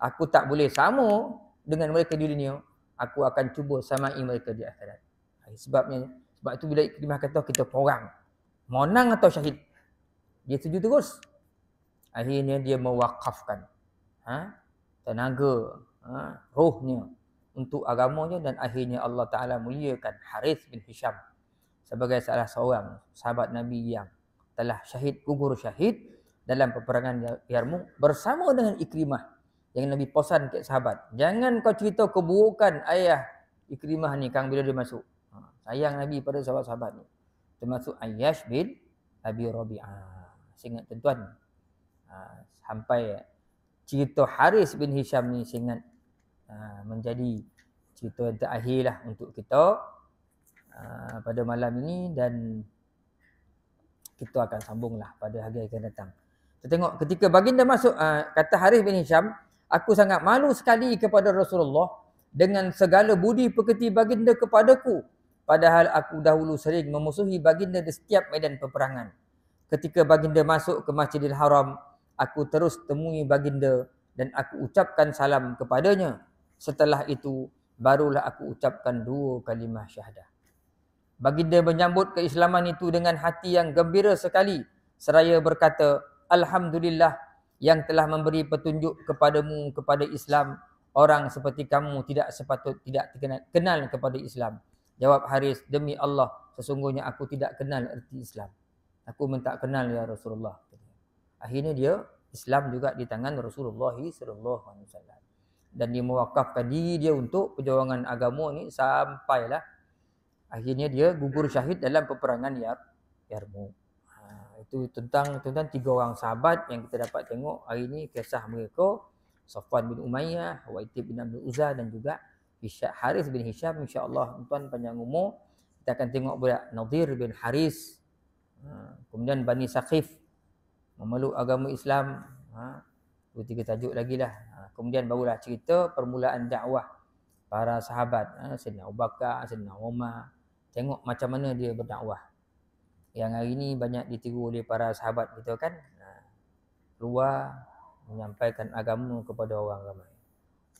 Aku tak boleh sama dengan mereka di dunia, aku akan cuba samai mereka di akhirat. Sebab itu bila Ikrimah kata kita perang, monang atau syahid, dia setuju terus. Akhirnya dia mewakafkan tenaga, rohnya untuk agamanya, dan akhirnya Allah Ta'ala muliakan Harith bin Hisham sebagai salah seorang sahabat Nabi yang telah syahid, gugur syahid dalam peperangan Yarmouk bersama dengan Ikrimah. Yang Nabi pesan ke sahabat, jangan kau cerita keburukan ayah Ikrimah ni Kang bila dia masuk. Sayang Nabi pada sahabat-sahabat ni, termasuk Ayyash bin Abi Rabi'ah. Ingat tuan-tuan, sampai cerita Harith bin Hisham ni ingat menjadi cerita yang terakhir lah untuk kita pada malam ini, dan kita akan sambunglah pada hari akan datang. Kita tengok ketika baginda masuk, kata Harith bin Hisham, aku sangat malu sekali kepada Rasulullah dengan segala budi pekerti baginda kepadaku, padahal aku dahulu sering memusuhi baginda di setiap medan peperangan. Ketika baginda masuk ke Masjidil Haram, aku terus temui baginda dan aku ucapkan salam kepadanya. Setelah itu barulah aku ucapkan 2 kalimah syahadah. Baginda menyambut keislaman itu dengan hati yang gembira sekali, seraya berkata, Alhamdulillah yang telah memberi petunjuk kepadamu kepada Islam. Orang seperti kamu tidak sepatut tidak kenal kepada Islam. Jawab Harith, demi Allah, sesungguhnya aku tidak kenal erti Islam. Aku minta kenal ya Rasulullah. Akhirnya dia Islam juga di tangan Rasulullah SAW. Dan dia mewakafkan diri dia untuk perjuangan agama ni sampailah akhirnya dia gugur syahid dalam peperangan Yarmouk. Itu tentang 3 orang sahabat yang kita dapat tengok hari ni kisah mereka, Safwan bin Umayyah, Waitib bin Abdul Uzza dan juga Harith bin Hisham. InsyaAllah tuan panjang umur kita akan tengok pula Nadir bin Haris, kemudian Bani Saqif memeluk agama Islam. 2-3 tajuk lagi lah. Kemudian barulah cerita permulaan dakwah para sahabat, Sayyidina Abu Bakar, Sayyidina Umar. Tengok macam mana dia berdakwah. Yang hari ini banyak ditiru oleh para sahabat kita kan. Keluar menyampaikan agama kepada orang ramai.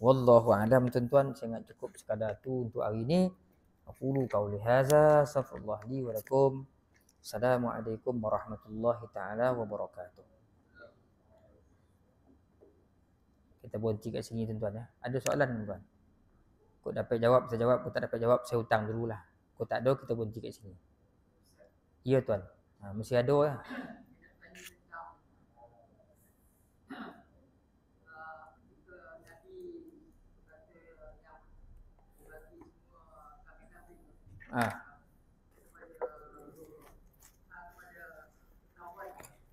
Wallahu a'lam tuan-tuan, saya ingat cukup sekadar tu untuk hari ini. Aqulu qauli hadza, astaghfirullah li wa lakum. Assalamualaikum warahmatullahi taala wabarakatuh. Kita berhenti kat sini tuan-tuan ya. Ada soalan tuan-tuan? Kau dapat jawab, saya jawab. Kau tak dapat jawab, saya hutang dululah. Kau tak ada, kita berhenti kat sini. Ya tuan. Mesti ada lah.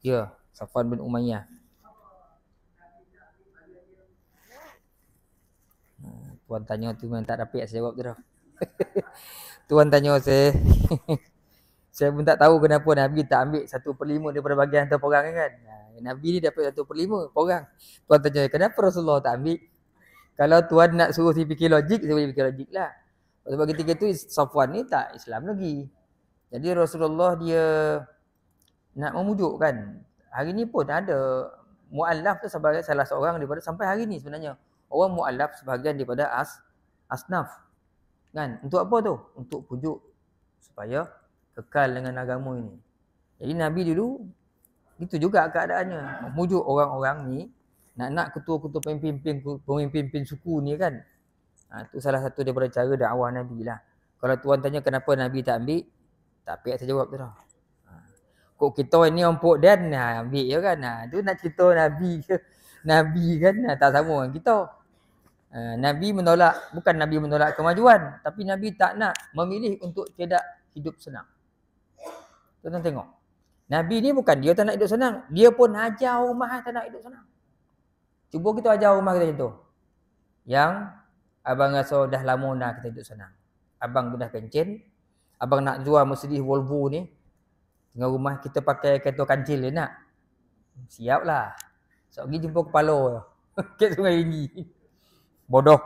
Ya, Safwan bin Umayyah. Tuan tanya tu memang tak dapat saya jawab tu dah. Tuan tanya saya. Saya pun tak tahu kenapa Nabi tak ambil 1/5 daripada bahagian harta perang kan. Nabi ni dapat 1/5 perang. Tuan tanya kenapa Rasulullah tak ambil? Kalau tuan nak suruh saya fikir logik, saya boleh fikir logik lah. Sebab ketika itu Safwan ni tak Islam lagi. Jadi Rasulullah dia nak memujukkan. Hari ni pun ada mu'allaf tu sebagai salah seorang daripada sampai hari ni sebenarnya. Orang mu'allaf sebahagian daripada asnaf. Kan? Untuk apa tu? Untuk pujuk supaya kekal dengan agama ini. Jadi Nabi dulu itu juga keadaannya. Memujuk orang-orang ni nak ketua-ketua pemimpin suku ni kan. Itu salah satu daripada cara dakwah Nabi lah. Kalau tuan tanya kenapa Nabi tak ambil, tak payah saya jawab tu dah. Kok kita ni orang Pok Dan ambil je kan. Tu nak cerita Nabi ke? Nabi kan tak sama dengan kita. Nabi menolak, bukan Nabi menolak kemajuan, tapi Nabi tak nak memilih untuk tidak hidup senang. Tuan tengok. Nabi ni bukan dia tak nak hidup senang, dia pun ajar rumah tak nak hidup senang. Cuba kita ajar rumah kita macam tu. Yang abang rasa dah lama nak kita hidup senang. Abang dah pencen, abang nak jual Mercedes Volvo ni, dengan rumah kita pakai kereta kancil dia nak. Siap lah. So, pergi jumpa kepala. Kat Sungai Tinggi. Bodoh.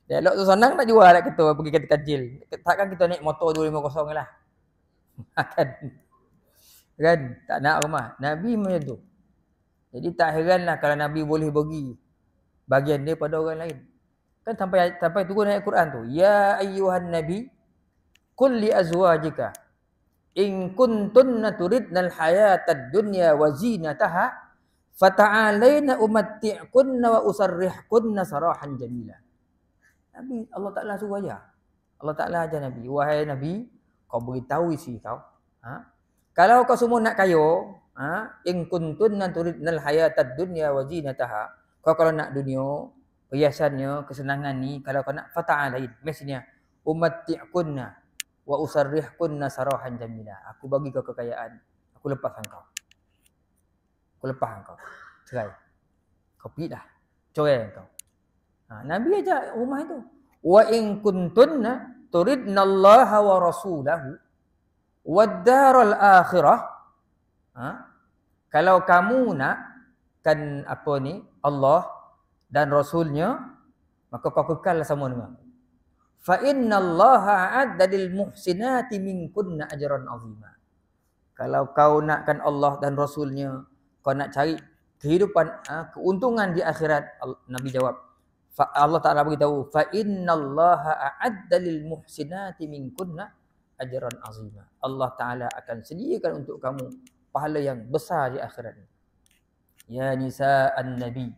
Dialog tu senang nak jual nak kereta pergi kereta kancil. Takkan kita naik motor 250 lah. Kan? Tak nak rumah. Nabi macam tu. Jadi tak heranlah kalau Nabi boleh bagi bagian dia pada orang lain. Kan sampai turun ayat Quran tu. Ya ayyuhan nabi qul li azwajika in kuntunna turidnal hayatad dunya wa zinataha fata'alaina umatti'kunna wa usarrihkunna sarahan jamila. Nabi Allah Taala suruh ajar. Allah Taala ajar Nabi, wahai Nabi, kau beritahu isi kau, kalau kau semua nak kaya, in kuntunna turidnal hayatad dunya wa zinataha, kau kalau nak dunia, perhiasannya, kesenangan ni, kalau kau nak fata'alain, mestinya umatti'kunna wa usarrihkunna sarahan jamila. Aku bagi kau kekayaan, aku lepaskan kau. Aku lepaskan kau. Cerai. Kau pergi dah. Cerai kau. Nabi ajak rumah itu. Wa in kuntunna turidnallaha wa rasulahu wad daral akhirah. Kalau kamu nak kan apa ni Allah dan Rasulnya, maka kau kekal sama dengan aku. Fa innallaha a'adda lil muhsinati minkunna ajran 'azima. Kalau kau nakkan Allah dan Rasulnya, kau nak cari kehidupan, keuntungan di akhirat, Nabi jawab, Allah Taala beritahu, fa innallaha a'adda lil muhsinati minkunna ajran 'azima. Allah Taala akan sediakan untuk kamu pahala yang besar di akhirat. Ya nisa'an nabi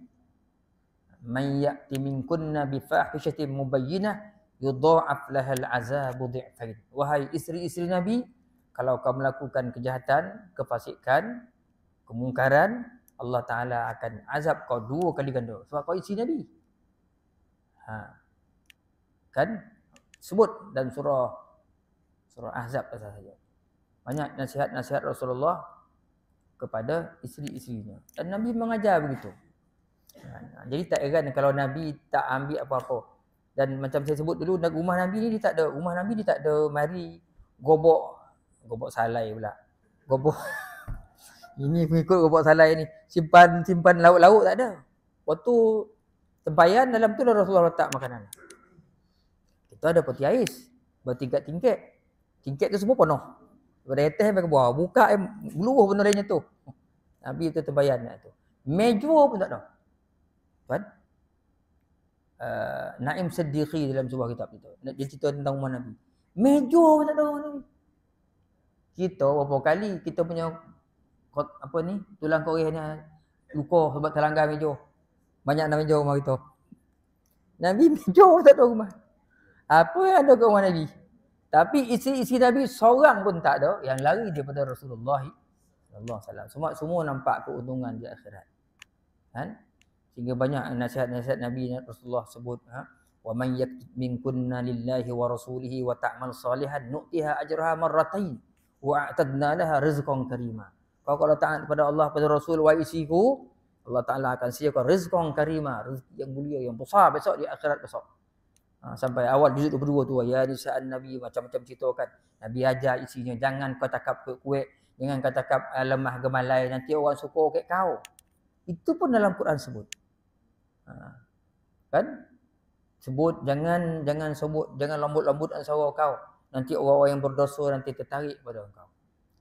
man ya'ti minkunna bi fahishatin mubayyinah yudha'af lahal azabu dhi'fain. Wahai isteri-isteri Nabi, kalau kau melakukan kejahatan, kefasikan, kemungkaran, Allah Taala akan azab kau 2 kali ganda sebab kau isteri Nabi. Kan sebut dan surah Ahzab saja. Banyak nasihat-nasihat Rasulullah kepada isteri-isterinya. Dan Nabi mengajar begitu. Jadi tak heran kalau Nabi tak ambil apa-apa. Dan macam saya sebut dulu, rumah Nabi ni dia tak ada. Rumah Nabi dia tak ada mari gobok salai pula. Gobok. Ini pengikut gobok salai ni. Simpan lauk-lauk tak ada. Waktu tempayan dalam tu Rasulullah letak makanan. Kita ada peti ais. Bertingkat-tingkat. Tingkat tu semua penuh. Daripada atas sampai ke bawah. Buka meluruh benda lainnya tu. Nabi tu tempayan tu. Meja pun tak ada. Kan? Naim Siddiqi dalam sebuah kitab itu. Dia cerita tentang rumah Nabi. Meja pun tak ada rumah Nabi. Kita berapa kali kita punya apa ni, tulang korehnya luka sebab terlanggar meja. Banyak dalam meja rumah kita. Nabi meja pun tak ada rumah. Apa yang ada kat rumah Nabi? Tapi isi Nabi seorang pun tak ada yang lari daripada Rasulullah sallallahu alaihi wasallam. Semua nampak keuntungan di akhirat. Kan? Sehingga banyak nasihat-nasihat Nabi Rasulullah sebut, wa man yaktub minkunna lillahi wa rasulihi wa ta'mal salihan nu'tiha ajraha marratain wa a'tadna laha rizqan karima. Kalau taat kepada Allah, kepada Rasul, wa isiku, Allah Taala akan sediakan rizqan karima, rezeki yang mulia, yang besar besok di akhirat besok. Sampai awal juzuk 22 tu, ya nisa'an nabi, macam-macam ceritakan. Nabi ajar isinya, jangan kau cakap kuat, jangan kau cakap lemah gemalai, nanti orang suka kat kau. Itu pun dalam Quran sebut. Kan? Sebut jangan sebut, jangan lembut-lembutkan suara kau. Nanti orang-orang yang berdosa nanti tertarik pada kau.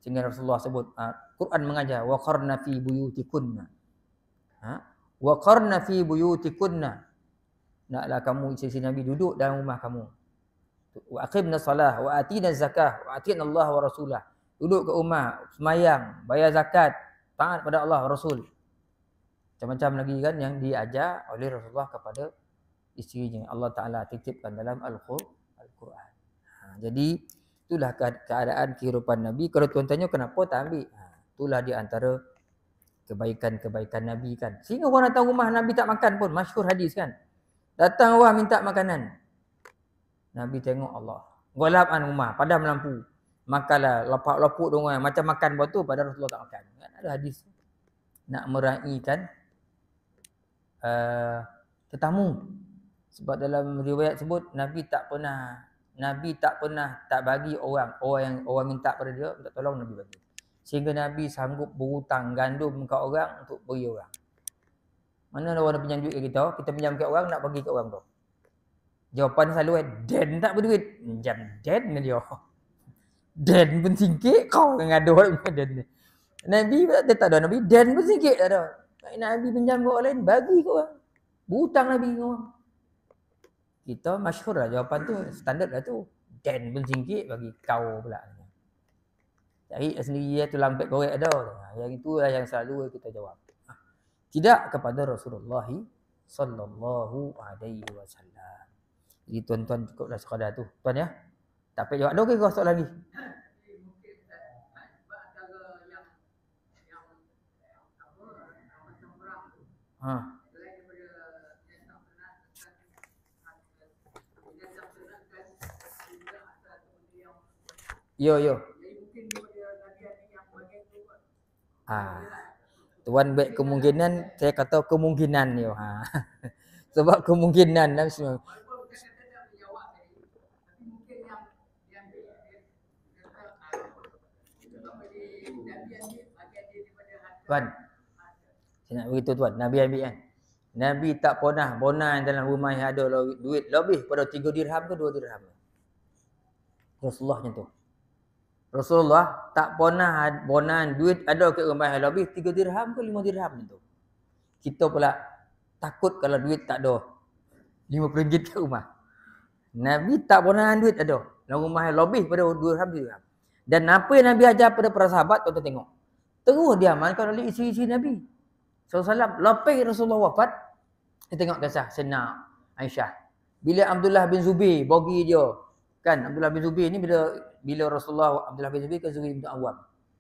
Sehingga Rasulullah sebut, Quran mengajar waqarna fi buyutikunna. Waqarna fi buyutikunna. Naklah kamu isteri Nabi duduk dalam rumah kamu. Wa aqimna salah wa atina zakah wa atina Allah wa rasulah. Duduk kat rumah, semayang, bayar zakat, taat pada Allah Rasul. Macam-macam lagi kan yang diajar oleh Rasulullah kepada isterinya. Allah Ta'ala titipkan dalam Al-Quran. Jadi itulah keadaan kehidupan Nabi. Kalau tuan tanya kenapa tak ambil? Itulah di antara kebaikan-kebaikan Nabi kan. Sehingga orang datang rumah Nabi tak makan pun. Masyhur hadis kan. Datang orang minta makanan. Nabi tengok Allah. Golapkan rumah, padam lampu. Makanlah, lapuk-lapuk dong macam makan batu pada Rasulullah tak makan. Kan ada hadis. Nak meraihkan tetamu. Sebab dalam riwayat sebut Nabi tak pernah tak bagi orang minta pada dia minta tolong Nabi bagi. Sehingga Nabi sanggup berhutang gandum kat orang untuk beri orang. Mana ada orang nak pinjam duit kat kita pinjam kat orang nak bagi kat orang tu. Jawapan selalu Den tak berduit. Pinjam Den ni dia. Den pun sikit kau yang ada orang Den ni. Nabi dia tak ada Nabi Den pun sikit tak ada. Nabi pinjam kat orang lain bagi kat orang. Berhutang Nabi kat orang. Kita masyhur lah jawapan tu, standard lah tu. Den pun sikit bagi kau pula. Cari sendiri ya, tulang pek korek ada. Yang itulah yang selalu kita jawab. Tidak kepada Rasulullah sallallahu alaihi wasallam. Jadi tuan-tuan cukuplah sekadar tu. Tuan ya. Tak payah jawab. Ada ke kau soalan lagi? Yo. Tuan baik kemungkinan, saya kata kemungkinan yo. Sebab kemungkinan dan semua. Tuan, saya nak beritahu tuan, Nabi ambil kan. Nabi tak pernah bonai dalam rumah yang ada duit lebih pada 3 dirham ke 2 dirham. Rasulullah macam tu. Rasulullah tak pernah bonai duit ada kat rumah yang lebih 3 dirham ke 5 dirham macam tu. Kita pula takut kalau duit tak ada. RM50 kat rumah. Nabi tak bonai duit ada. Dalam rumah yang lebih pada 2 dirham. Dan apa yang Nabi ajar pada para sahabat, tuan-tuan tengok. Terus diamalkan oleh isteri-isteri Nabi SAW. Lepas Rasulullah wafat, kita tengok kisah Sayyidina Aisyah. Bila Abdullah bin Zubair bagi dia, kan Abdullah bin Zubair ni bila Rasulullah, Abdullah bin Zubair kan Zubair bin Awam.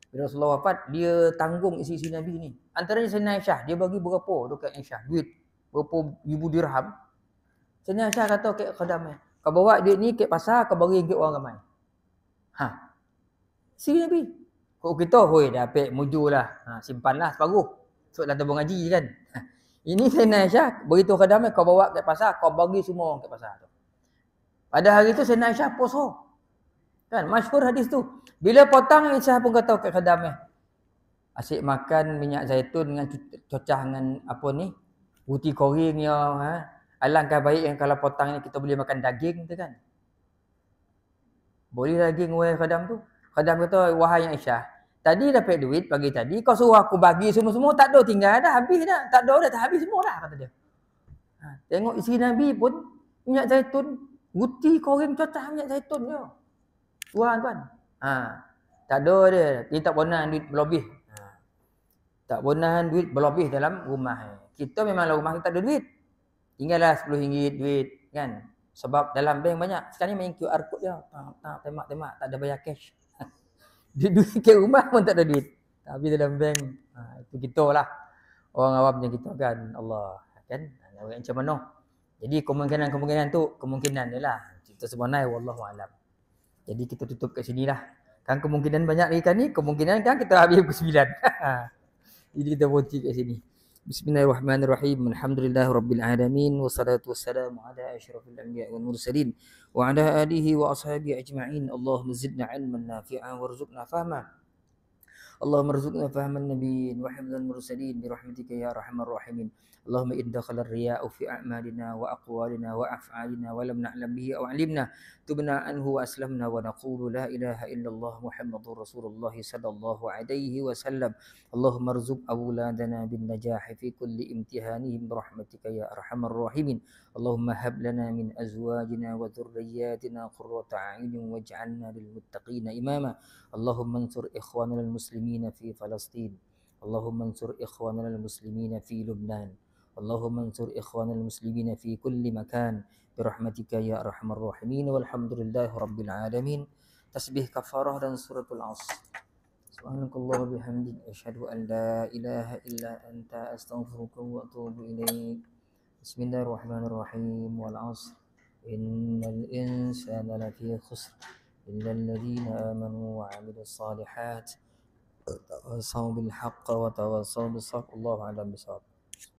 Bila Rasulullah wafat, dia tanggung isteri-isteri Nabi ni. Antaranya Sayyidina Aisyah, dia bagi berapa dekat Aisyah? Duit berapa ribu dirham. Sayyidina Aisyah kata kat khadamnya, kau bawa duit ni kat pasar, kau bagi kat orang ramai. Si Nabi. Kau kita, hoi dah apik mujulah. Simpanlah separuh. Sebab dalam tabung ngaji kan. Ini Sayyidina Aisyah beritahu khadamnya, kau bawa kat pasar, kau bagi semua kat pasar tu. Pada hari tu Sayyidina Aisyah puasa. Kan masyhur hadis tu. Bila potong Aisyah pun kata kat khadamnya, asyik makan minyak zaitun dengan cocah dengan apa ni? Roti goreng ya, alangkah baik yang kalau potong ni kita boleh makan daging tu kan. Boleh daging wahai khadam tu. Khadam kata, wahai Aisyah, tadi dapat duit pagi tadi, kau suruh aku bagi semua-semua, tak ada tinggal dah, habis dah. Tak ada dah, tak habis semua dah, kata dia. Tengok isteri Nabi pun minyak zaitun, roti goreng cocah minyak zaitun je. Tuan. Tak ada dia tak pernah duit berlebih. Tak pernah duit berlebih dalam rumah. Kita memanglah rumah kita ada duit. Tinggallah RM10 duit kan. Sebab dalam bank banyak. Sekarang ni main QR code dia. Tembak-tembak, tak ada bayar cash. Duit ke rumah pun tak ada duit. Tapi dalam bank, itu kita lah. Orang awam macam kita kan. Allah. Kan? Macam mana? Jadi kemungkinan tu, kemungkinan dia lah. Cerita sebenarnya, wallahualam. Jadi kita tutup kat sini lah. Kan kemungkinan banyak lagi kan ni. Kemungkinan kan kita habis pukul 9. Jadi kita berhenti kat sini. Bismillahirrahmanirrahim. Alhamdulillahirabbil alamin wassalatu wassalamu ala asyrafil anbiya'i wal mursalin wa ala alihi wa ashabihi ajma'in. Allahumma zidna ilman nafi'an warzuqna fahma اللهم ارزقنا فهم النبيين وحفظ المرسلين برحمتك يا أرحم الراحمين. اللهم إن دخل الرياء في أعمالنا وأقوالنا وأفعالنا ولم نعلم به أو علمنا تبنا عنه وأسلمنا ونقول لا إله إلا الله محمد رسول الله صلى الله عليه وسلم. اللهم ارزق أولادنا بالنجاح في كل امتحانهم برحمتك يا أرحم الراحمين. اللهم هب لنا من أزواجنا وذرياتنا قرة أعين واجعلنا للمتقين إماما. اللهم انصر إخواننا المسلمين في فلسطين. اللهم انصر إخواننا المسلمين في لبنان. اللهم انصر إخواننا المسلمين في كل مكان برحمتك يا أرحم الراحمين. والحمد لله رب العالمين. تسبيح كفارة dan suratul Asr. Subhanakallah bihamdik asyhadu an la ilaha illa anta astaghfiruka wa atubu ilaik. Bismillahirrahmanirrahim. Wal 'asr. Innal insana lafi khusr إلا الذين آمنوا وعملوا الصالحات وتواصوا بالحق وتواصوا بالصبر. الله أعلم بالصواب.